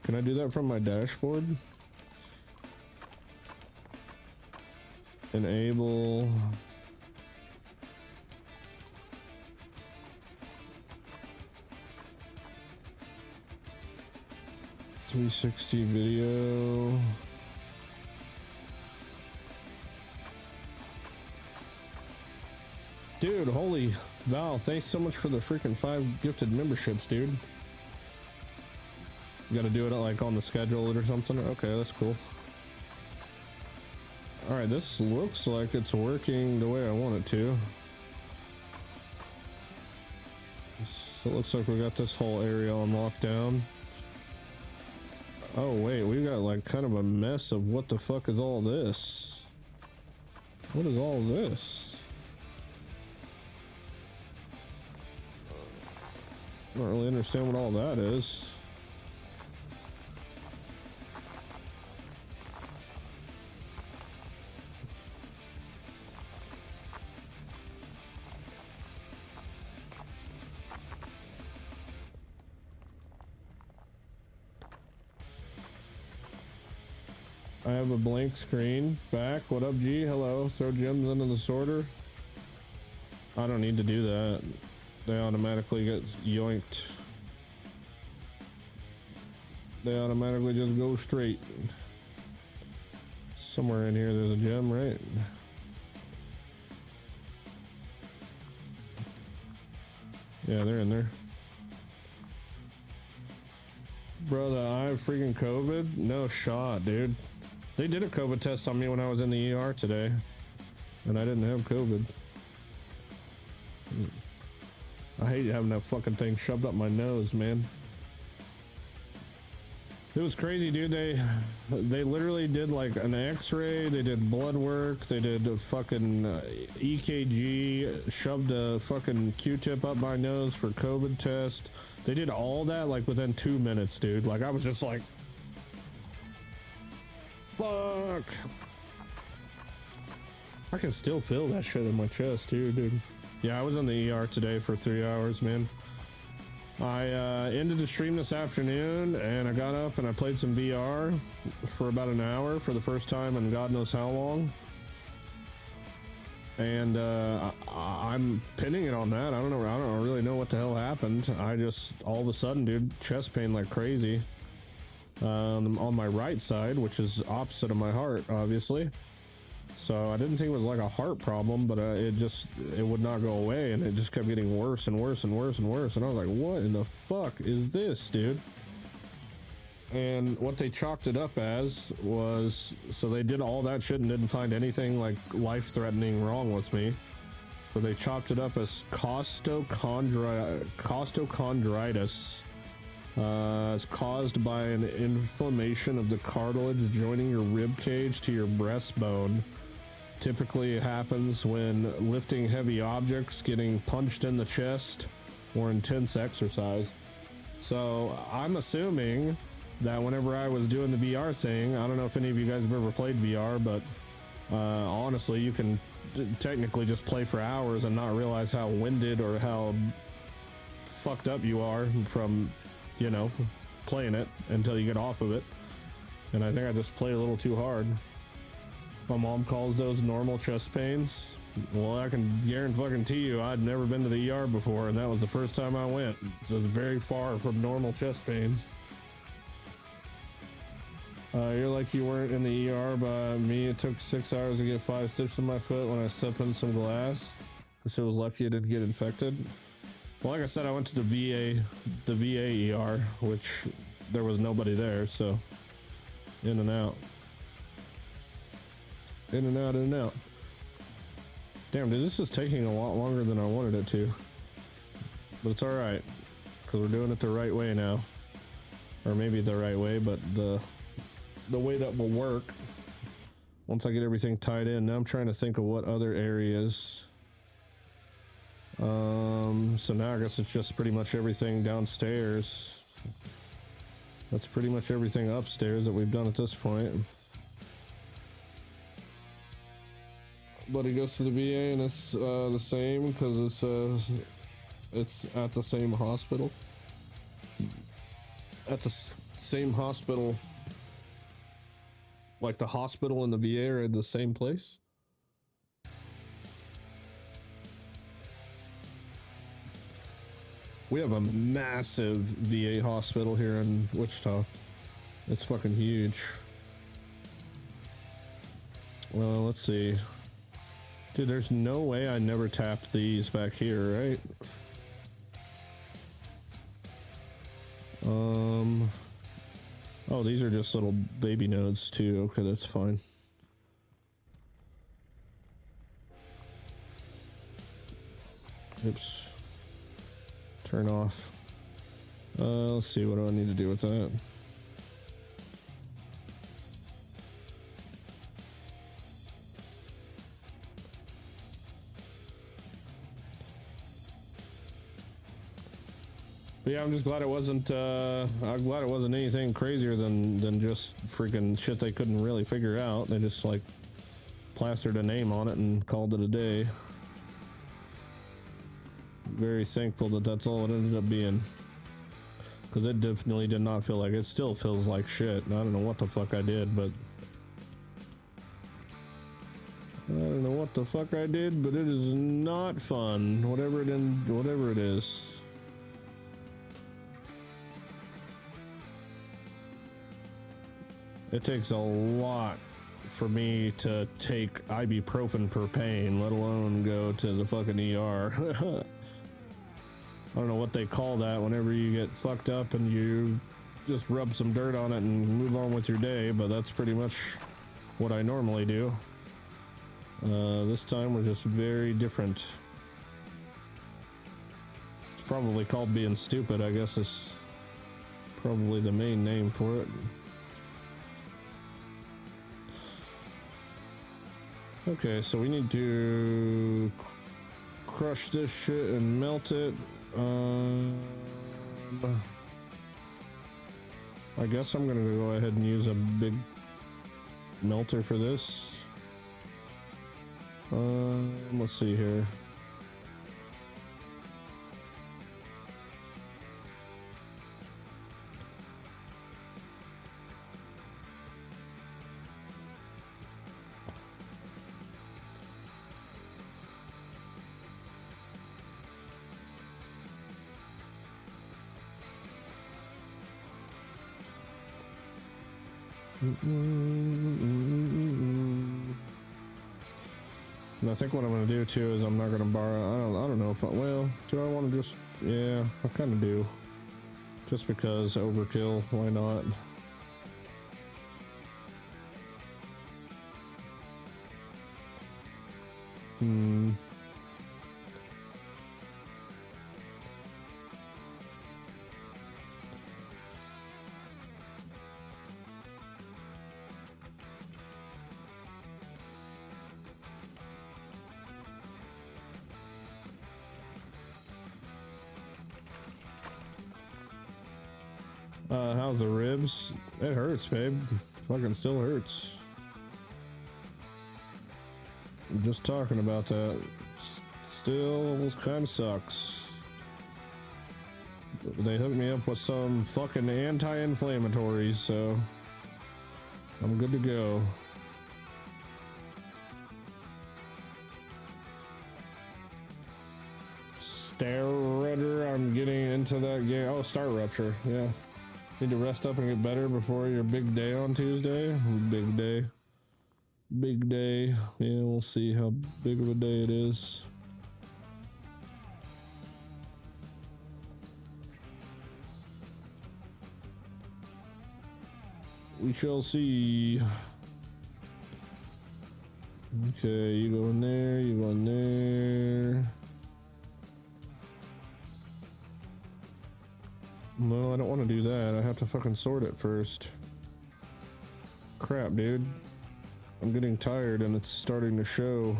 Can I do that from my dashboard? Enable. .360 video. Dude, holy Val, thanks so much for the freaking 5 gifted memberships, dude. You gotta do it like on the schedule or something. Okay, that's cool. All right, this looks like it's working the way I want it to. So it looks like we got this whole area on lockdown. Oh wait, we got like kind of a mess of what the fuck is all this? What is all this? I don't really understand what all that is. I have a blank screen back. What up, G? Hello. Throw gems into the sorter. I don't need to do that. They automatically get yoinked. They automatically just go straight. Somewhere in here there's a gem, right? Yeah, they're in there. Brother, I have freaking COVID? No shot, dude. They did a COVID test on me when I was in the ER today, and I didn't have COVID. I hate having that fucking thing shoved up my nose, man. It was crazy, dude. They literally did like an x-ray, they did blood work, they did a fucking EKG, shoved a fucking Q-tip up my nose for COVID test. They did all that like within 2 minutes, dude. Like I was just like, fuck. I can still feel that shit in my chest too, dude. Yeah, I was in the ER today for 3 hours, man. I ended the stream this afternoon and I got up and I played some VR for about an hour for the first time in God knows how long. And I'm pinning it on that. I don't really know what the hell happened. I just all of a sudden, dude, chest pain like crazy on my right side, which is opposite of my heart, obviously. So I didn't think it was like a heart problem, but it would not go away, and it just kept getting worse and worse and worse and worse. And I was like, what in the fuck is this, dude? And what they chalked it up as was, so they did all that shit and didn't find anything like life-threatening wrong with me. So they chopped it up as costochondritis. It's caused by an inflammation of the cartilage joining your rib cage to your breastbone. Typically it happens when lifting heavy objects, getting punched in the chest, or intense exercise. So I'm assuming that whenever I was doing the VR thing, I don't know if any of you guys have ever played VR, but honestly, you can technically just play for hours and not realize how winded or how fucked up you are from, you know, playing it until you get off of it. And I think I just played a little too hard. My mom calls those normal chest pains. Well, I can guarantee you I'd never been to the ER before, and that was the first time I went. So it's very far from normal chest pains. You're like you weren't in the ER by me. It took 6 hours to get 5 stitches in my foot when I stepped in some glass. So I was lucky I didn't get infected. Well, like I said, I went to the VA ER, which there was nobody there, so in and out. In and out, in and out. Damn, dude, this is taking a lot longer than I wanted it to. But it's alright, because we're doing it the right way now. Or maybe the right way, but the way that will work once I get everything tied in. Now I'm trying to think of what other areas. So now I guess it's just pretty much everything downstairs. That's pretty much everything upstairs that we've done at this point. But it goes to the VA and it's the same because it's at the same hospital. At the same hospital. Like the hospital and the VA are in the same place. We have a massive VA hospital here in Wichita. It's fucking huge. Well, let's see. Dude, there's no way I never tapped these back here, right? Oh, these are just little baby nodes too. Okay, that's fine. Oops. Turn off. Let's see, what do I need to do with that? But yeah, I'm just glad it wasn't, I'm glad it wasn't anything crazier than just freaking shit they couldn't really figure out. They just, like, plastered a name on it and called it a day. Very thankful that that's all it ended up being. Because it definitely did not feel like, it still feels like shit. I don't know what the fuck I did, but... I don't know what the fuck I did, but it is not fun. Whatever it is. It takes a lot for me to take ibuprofen for pain, let alone go to the fucking ER. I don't know what they call that whenever you get fucked up and you just rub some dirt on it and move on with your day, but that's pretty much what I normally do. This time was just very different. It's probably called being stupid, I guess is probably the main name for it. Okay, so we need to crush this shit and melt it. I guess I'm gonna go ahead and use a big melter for this. Let's see here. And I think what I'm gonna do too is I'm not gonna borrow. I don't know if well, do I want to just? Yeah, I kind of do. Just because overkill. Why not? How's the ribs? It hurts, babe. Fucking still hurts. I'm just talking about that. Still kind of sucks. They hooked me up with some fucking anti-inflammatories, so I'm good to go. Starrudder, I'm getting into that game. Oh, Star Rupture, yeah. Need to rest up and get better before your big day on Tuesday. Big day. Big day. Yeah, we'll see how big of a day it is. We shall see. Okay, you go in there, you go in there. No, I don't want to do that. I have to fucking sort it first. Crap, dude. I'm getting tired and it's starting to show.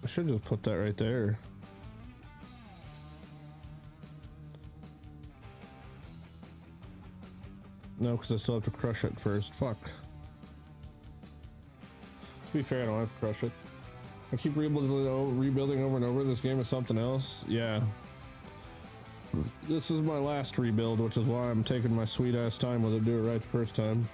I should just put that right there. No, because I still have to crush it first. Fuck. To be fair, I don't have to crush it. I keep rebuilding over and over. This game is something else. Yeah. This is my last rebuild, which is why I'm taking my sweet ass time with it. Do it right the first time.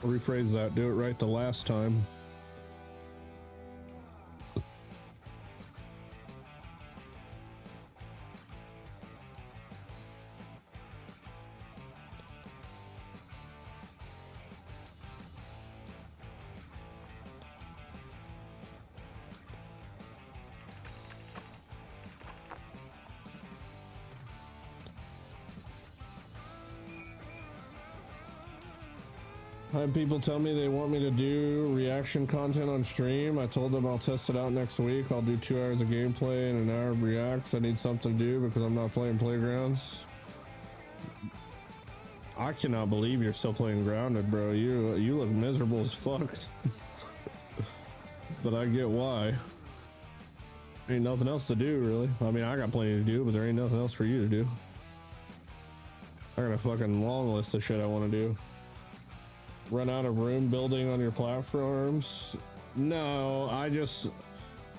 Rephrase that. Do it right the last time. I had people tell me they want me to do reaction content on stream. I told them I'll test it out next week. I'll do 2 hours of gameplay and an hour of reacts. I need something to do because I'm not playing Playgrounds. I cannot believe you're still playing Grounded, bro. You look miserable as fuck. But I get why. Ain't nothing else to do, really. I mean, I got plenty to do, but there ain't nothing else for you to do. I got a fucking long list of shit I want to do. Run out of room building on your platforms? No, I just,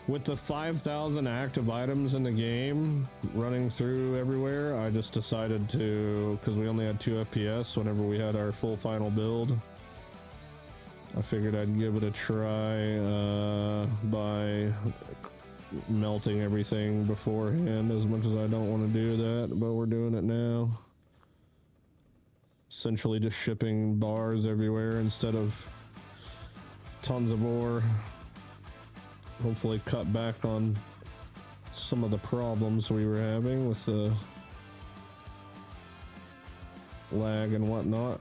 with the 5,000 active items in the game running through everywhere, I just decided to, because we only had 2 FPS whenever we had our full final build, I figured I'd give it a try by melting everything beforehand, as much as I don't want to do that, but we're doing it now. Essentially just shipping bars everywhere instead of tons of ore. Hopefully cut back on some of the problems we were having with the lag and whatnot.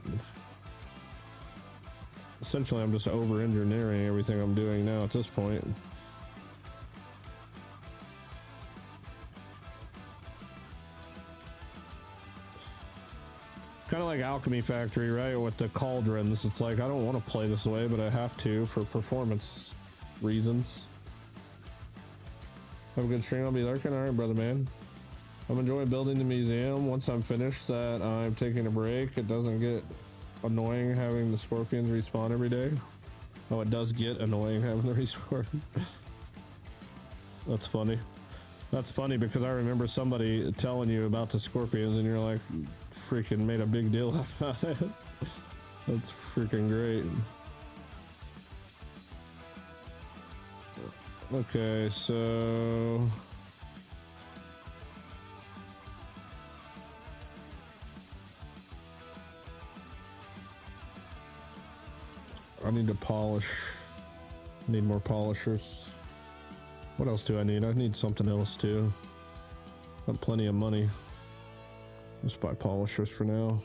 Essentially I'm just over engineering everything I'm doing now at this point. Kind of like Alchemy Factory, right? With the cauldrons, it's like I don't want to play this way, but I have to for performance reasons. Have a good stream. I'll be lurking. All right, brother man. I'm enjoying building the museum. Once I'm finished that, I'm taking a break. It doesn't get annoying having the scorpions respawn every day. Oh, it does get annoying having the respawn. That's funny. That's funny because I remember somebody telling you about the scorpions and you're like, freaking made a big deal about it. That's freaking great. Okay, so I need to polish. I need more polishers. What else do I need? I need something else too. Got plenty of money. Just buy polishers for now.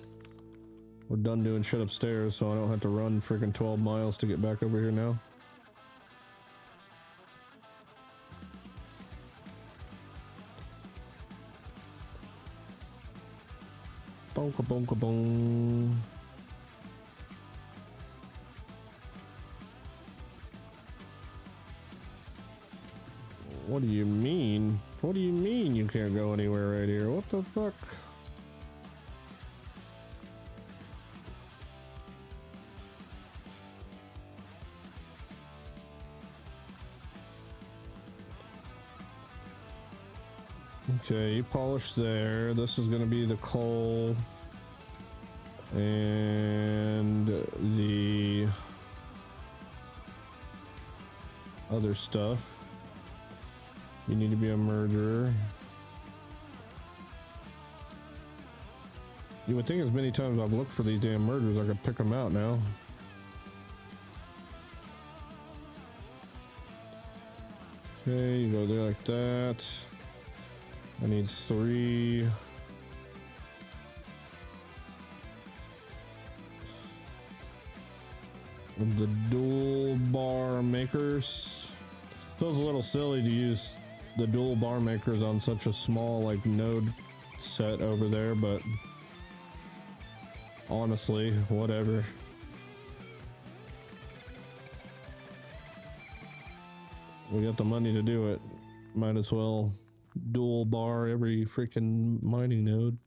We're done doing shit upstairs, so I don't have to run freaking 12 miles to get back over here now. Bonka bonka bong. What do you mean? What do you mean you can't go anywhere right here? What the fuck? Okay, you polish there. This is going to be the coal and the other stuff. You need to be a merger. You would think as many times I've looked for these damn mergers, I could pick them out now. Okay, you go there like that. I need 3. Of the dual bar makers. Feels a little silly to use the dual bar makers on such a small like node set over there, but honestly, whatever. We got the money to do it. Might as well dual bar every freaking mining node.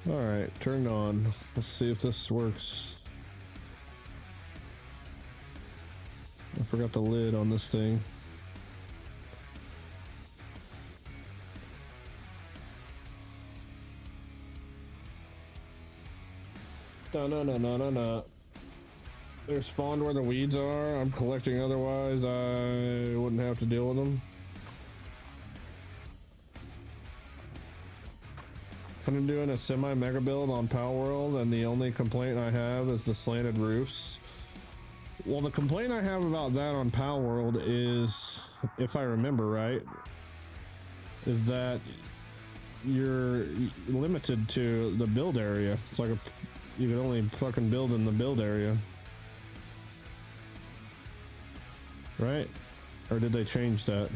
All right, turned on. Let's see if this works. I forgot the lid on this thing. No. They're spawned where the weeds are. I'm collecting, otherwise I wouldn't have to deal with them. I'm doing a semi-mega build on Power World, and the only complaint I have is the slanted roofs. Well, the complaint I have about that on Power World is, if I remember right, is that you're limited to the build area. It's like you can only fucking build in the build area. Right? Or did they change that?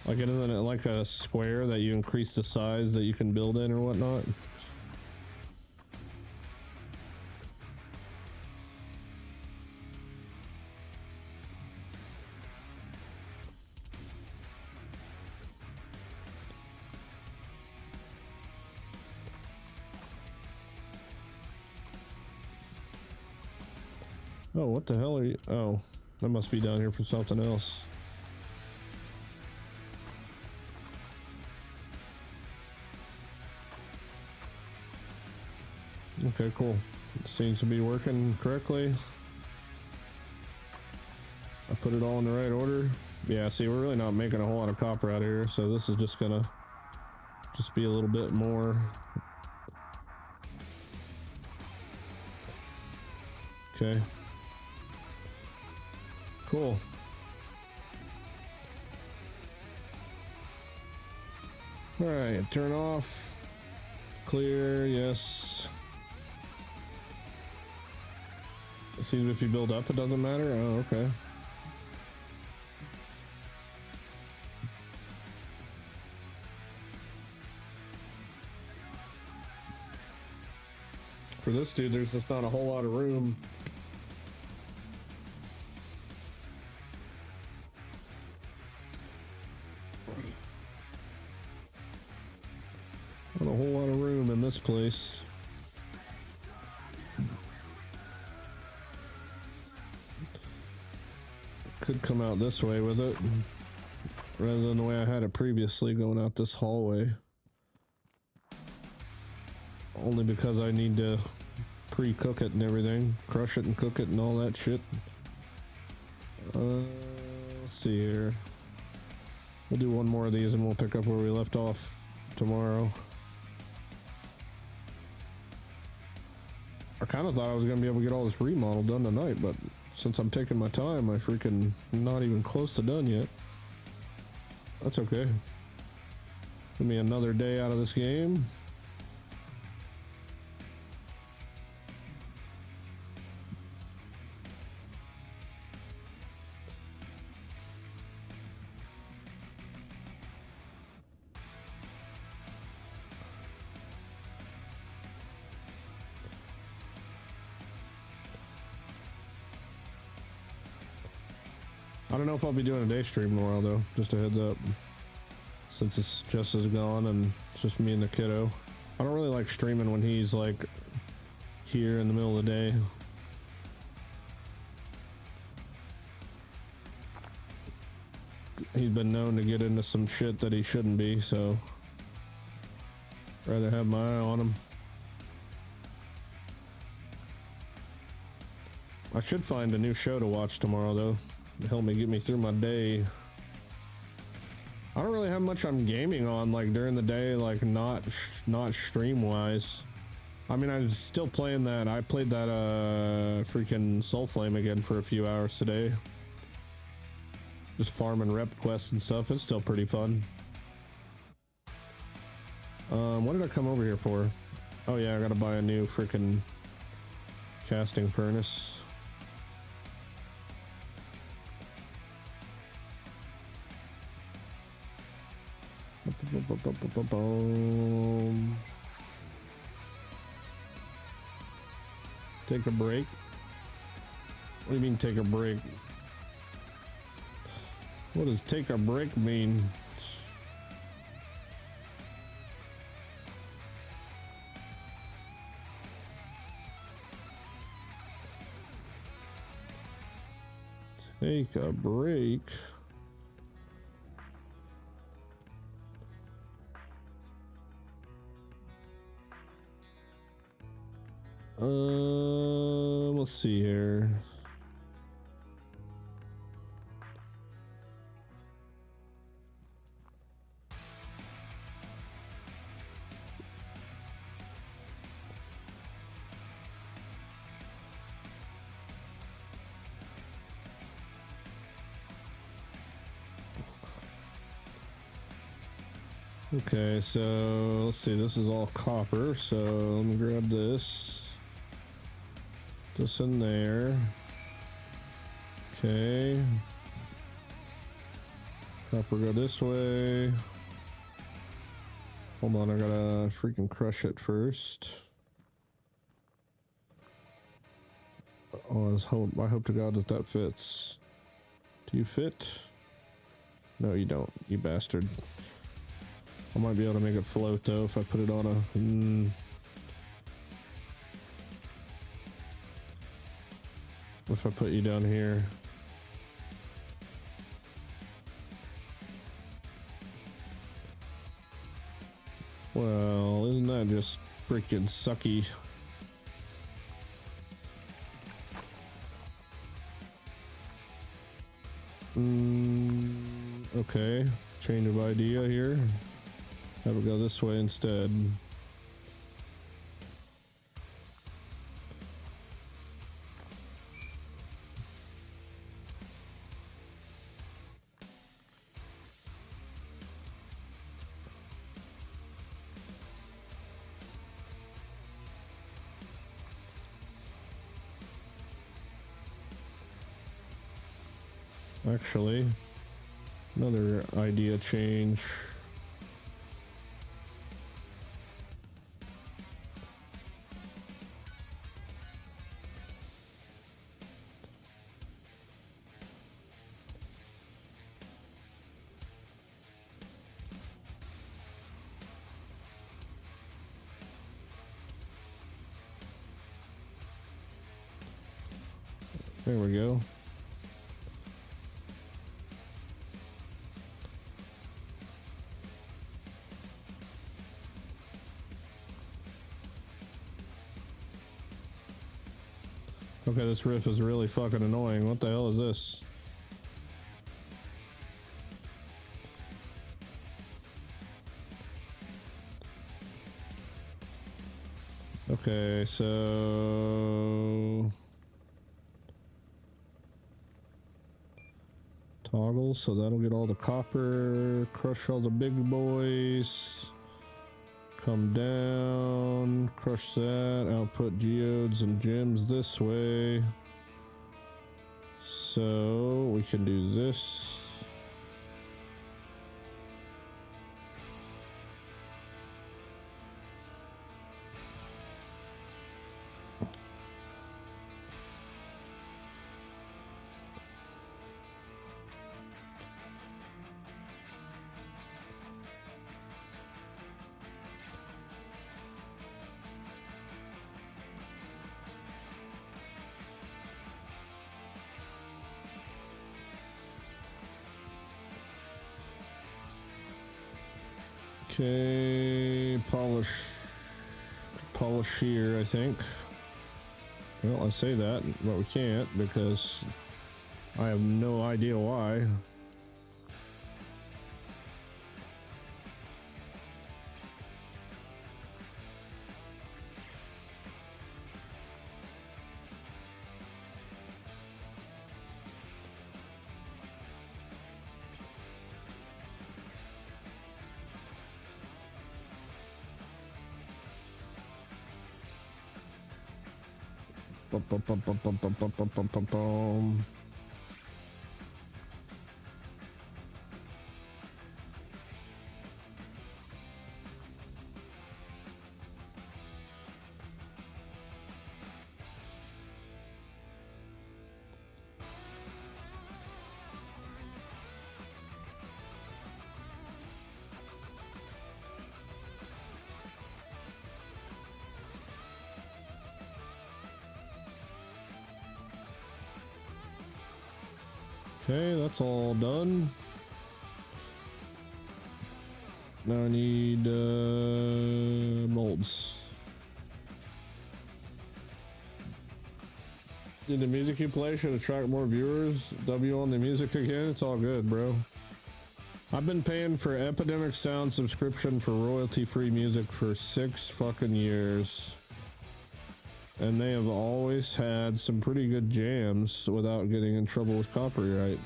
Like, isn't it like a square that you increase the size that you can build in or whatnot? Oh, what the hell are you? Oh, that must be down here for something else. Okay, cool. It seems to be working correctly. I put it all in the right order. Yeah, see, we're really not making a whole lot of copper out here, so this is just gonna be a little bit more. Okay. Cool. All right, turn off. Clear, yes. It seems if you build up, it doesn't matter. Oh, okay. For this dude, there's just not a whole lot of room. Not a whole lot of room in this place. Could come out this way with it, rather than the way I had it previously, going out this hallway. Only because I need to pre-cook it and everything, crush it and cook it and all that shit. Let's see here. We'll do one more of these and we'll pick up where we left off tomorrow. I kind of thought I was going to be able to get all this remodel done tonight, but since I'm taking my time, I freaking not even close to done yet. That's okay. Give me another day out of this game. I don't know if I'll be doing a day stream in a while though, just a heads up. Since it's just as gone and it's just me and the kiddo. I don't really like streaming when he's like here in the middle of the day. He's been known to get into some shit that he shouldn't be, so I'd rather have my eye on him. I should find a new show to watch tomorrow though. Help me get me through my day. I don't really have much I'm gaming on like during the day, like not stream wise. I mean, I'm still playing that. I played that freaking Soul Flame again for a few hours today. Just farming rep quests and stuff. It's still pretty fun. What did I come over here for? Oh yeah, I gotta buy a new freaking casting furnace. Take a break. What do you mean take a break? What does take a break mean? Take a break. Let's see here. Okay, so let's see, this is all copper, so let me grab this in there. Okay, copper go this way. Hold on, I gotta freaking crush it first. Oh, I hope to God that that fits. Do you fit? No, you don't, you bastard. I might be able to make it float though if I put it on a... If I put you down here. Well, isn't that just freaking sucky? Okay, change of idea here. Have it go this way instead. Actually, another idea change. There we go. Okay, this riff is really fucking annoying. What the hell is this? Okay, so... Toggle, so that'll get all the copper, crush all the big boys. Come down, crush that, output geodes and gems this way. So we can do this. Okay, polish here, I think. Well, I say that, but we can't because I have no idea why. Bum, bum, bum, bum, bum, bum, bum, bum, bum, bum, bum. Okay, that's all done. Now I need molds. Did the music you play should attract more viewers? W on the music again? It's all good, bro. I've been paying for Epidemic Sound subscription for royalty-free music for 6 fucking years. And they have always had some pretty good jams without getting in trouble with copyright.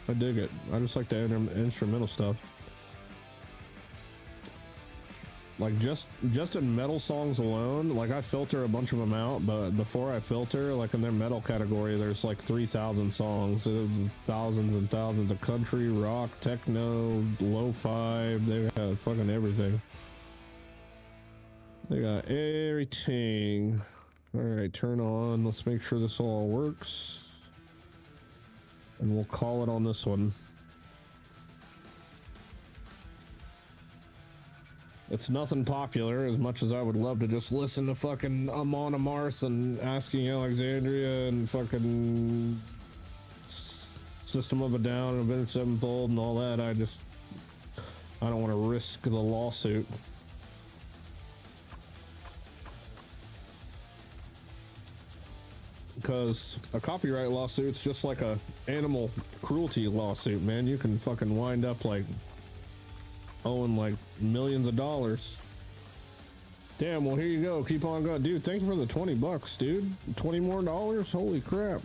I dig it. I just like the instrumental stuff. Like just in metal songs alone, like I filter a bunch of them out, but before I filter, like in their metal category, there's like 3,000 songs. There's thousands and thousands of country, rock, techno, lo-fi. They got fucking everything. They got everything. All right, turn on. Let's make sure this all works. And we'll call it on this one. It's nothing popular, as much as I would love to just listen to fucking Amon Amarth and Asking Alexandria and fucking System of a Down and Avenged Sevenfold and all that. I don't want to risk the lawsuit. Because a copyright lawsuit's just like a animal cruelty lawsuit, man. You can fucking wind up like owing like millions of dollars. Damn, well here you go. Keep on going. Dude, thank you for the 20 bucks, dude. 20 more dollars? Holy crap.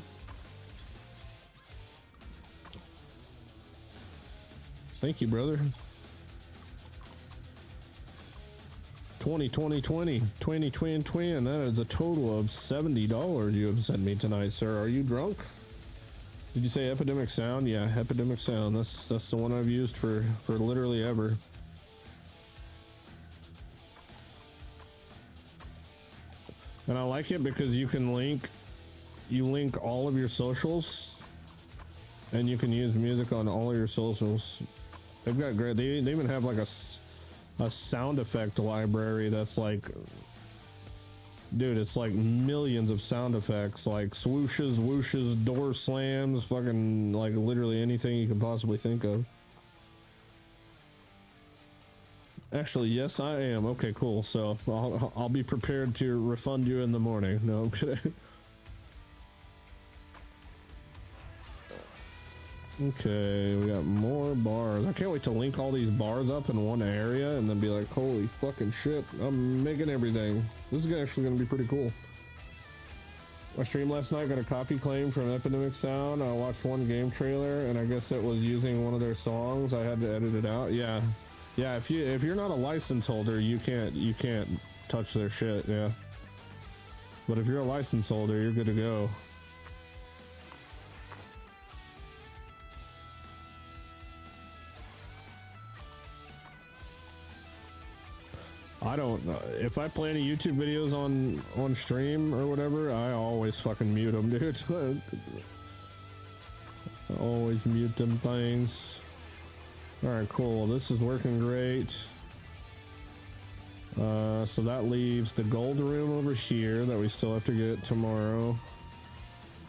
Thank you, brother. 20, 20, 20, 20, 20, 20, and that is a total of $70 you have sent me tonight, sir. Are you drunk? Did you say Epidemic Sound? Yeah, Epidemic Sound. That's the one I've used for literally ever. And I like it because you can link all of your socials, and you can use music on all of your socials. They've got great. They even have like a sound effect library that's like, dude, it's like millions of sound effects, like swooshes, whooshes, door slams, fucking like literally anything you can possibly think of. Actually, yes, I am. Okay, cool. So I'll be prepared to refund you in the morning. No, I'm kidding. Okay, we got more bars. I can't wait to link all these bars up in one area and then be like, holy fucking shit, I'm making everything. This is actually going to be pretty cool. My stream last night got a copy claim from Epidemic Sound. I watched one game trailer and I guess it was using one of their songs. I had to edit it out. Yeah. Yeah, if you're not a license holder, you can't touch their shit, yeah. But if you're a license holder, you're good to go. I don't, if I play any YouTube videos on stream or whatever, I always fucking mute them, dude. I always mute them things. Alright, cool. This is working great. So that leaves the gold room over here that we still have to get tomorrow.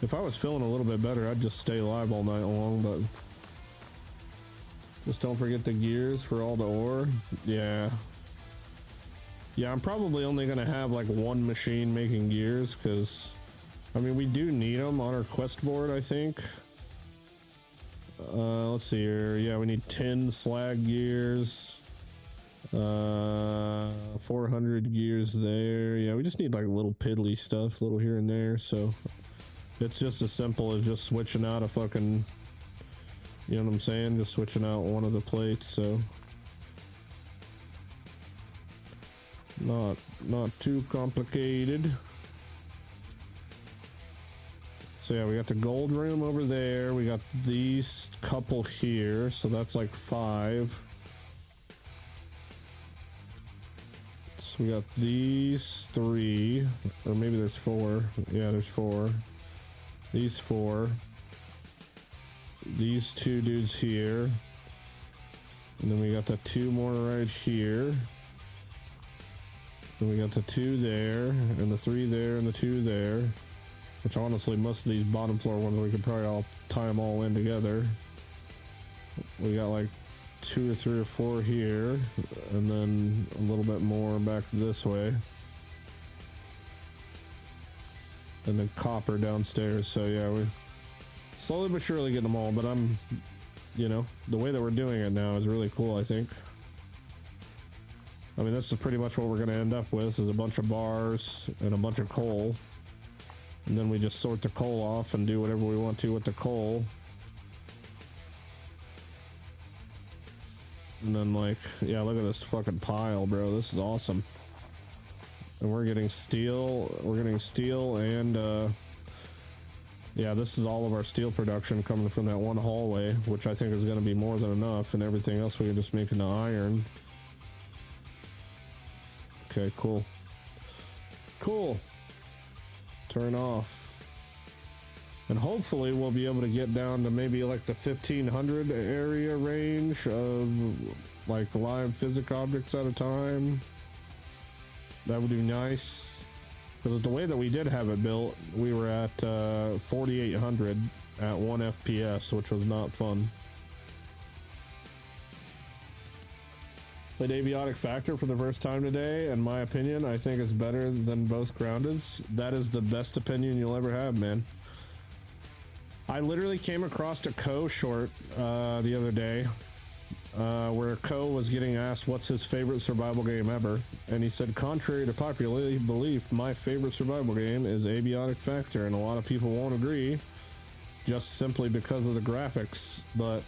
If I was feeling a little bit better, I'd just stay live all night long, but just don't forget the gears for all the ore. Yeah. Yeah, I'm probably only going to have like one machine making gears because, I mean, we do need them on our quest board, I think. Let's see here. Yeah, we need 10 slag gears. 400 gears there. Yeah, we just need like little piddly stuff, little here and there. So it's just as simple as just switching out a fucking, you know what I'm saying? Just switching out one of the plates, so. Not too complicated. So yeah, we got the gold room over there. We got these couple here, so that's like 5. So we got these 3, or maybe there's 4. Yeah, there's 4. These 4. These 2 dudes here. And then we got the 2 more right here. And we got the 2 there, and the 3 there, and the 2 there. which honestly most of these bottom floor ones we could probably all tie them all in together. We got like 2 or 3 or 4 here, and then a little bit more back this way, and then copper downstairs. So yeah, we slowly but surely getting them all, but I'm, you know, the way that we're doing it now is really cool, I think. I mean, this is pretty much what we're going to end up with, is a bunch of bars and a bunch of coal. And then we just sort the coal off and do whatever we want to with the coal. And then, like, yeah, look at this fucking pile, bro. This is awesome. And we're getting steel. We're getting steel and, yeah, this is all of our steel production coming from that one hallway, which I think is going to be more than enough. And everything else we can just make into iron. Okay, cool. Cool. Turn off. And hopefully we'll be able to get down to maybe like the 1500 area range of like live physic objects at a time. That would be nice. Because the way that we did have it built, we were at 4800 at 1 FPS, which was not fun. Played Avionic Factor for the first time today. In my opinion, I think it's better than both Groundeds. That is the best opinion you'll ever have, man. I literally came across a Co short the other day where Co was getting asked what's his favorite survival game ever, and he said, contrary to popular belief, my favorite survival game is Avionic Factor, and a lot of people won't agree just simply because of the graphics, but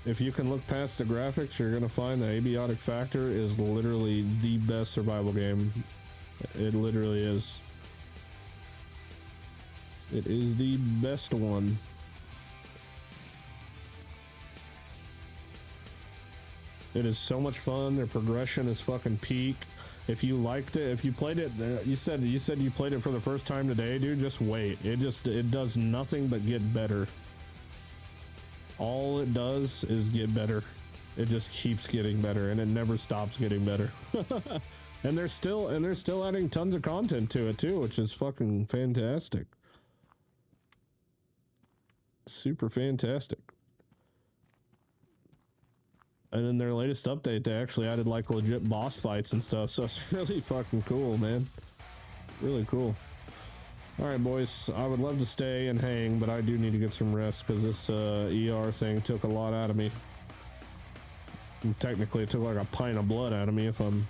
if you can look past the graphics, you're gonna find that Avionic Factor is literally the best survival game. It literally is. It is the best one. It is so much fun. Their progression is fucking peak. If you liked it, if you played it, you said you played it for the first time today, dude, just wait. It does nothing but get better. All it does is get better. It just keeps getting better, and it never stops getting better. and they're still adding tons of content to it too, which is fucking fantastic. Super fantastic. And in their latest update, they actually added like legit boss fights and stuff, so it's really fucking cool, man. Really cool. All right, boys, I would love to stay and hang, but I do need to get some rest because this ER thing took a lot out of me. And technically, it took like a pint of blood out of me if I'm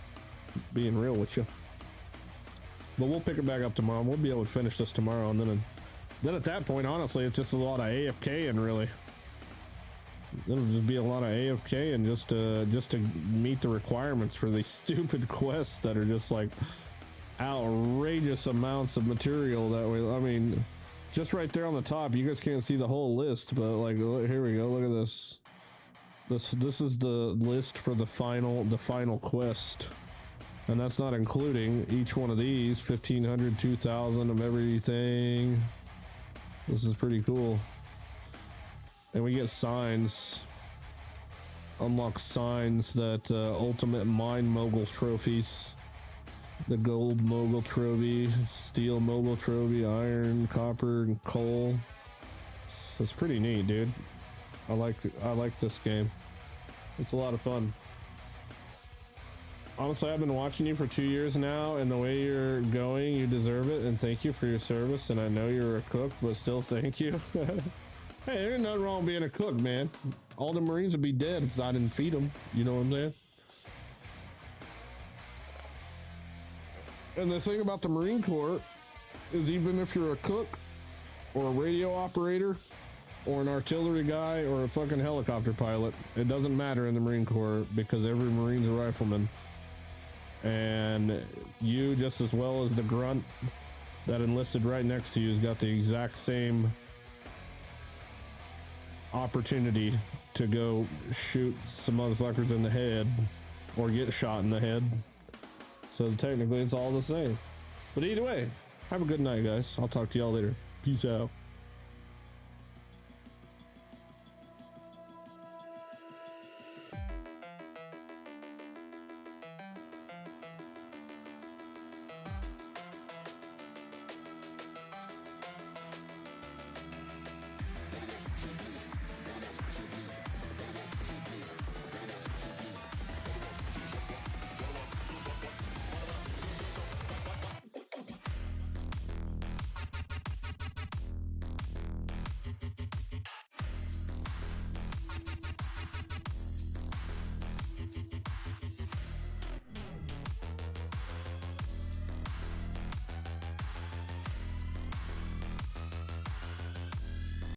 being real with you. But we'll pick it back up tomorrow. We'll be able to finish this tomorrow, and then at that point, honestly, it's just a lot of AFK and really. It'll just be a lot of AFK and just to meet the requirements for these stupid quests that are just like outrageous amounts of material that way. I mean, just right there on the top, you guys can't see the whole list, but like, here we go. Look at this. This is the list for the final quest, and that's not including each one of these 1500, 2000 of everything. This is pretty cool. And we get signs, unlock signs that ultimate mine mogul trophies. The gold mogul trophy, steel mogul trophy, iron, copper, and coal. So it's pretty neat, dude. I like this game. It's a lot of fun. Honestly, I've been watching you for 2 years now, and the way you're going, you deserve it, and thank you for your service. And I know you're a cook, but still thank you. Hey, there's nothing wrong with being a cook, man. All the Marines would be dead if I didn't feed them. You know what I'm saying? And the thing about the Marine Corps is even if you're a cook or a radio operator or an artillery guy or a fucking helicopter pilot, it doesn't matter in the Marine Corps because every Marine's a rifleman. And you, just as well as the grunt that enlisted right next to you, has got the exact same opportunity to go shoot some motherfuckers in the head or get shot in the head. So technically it's all the same. But either way, have a good night, guys. I'll talk to y'all later. Peace out.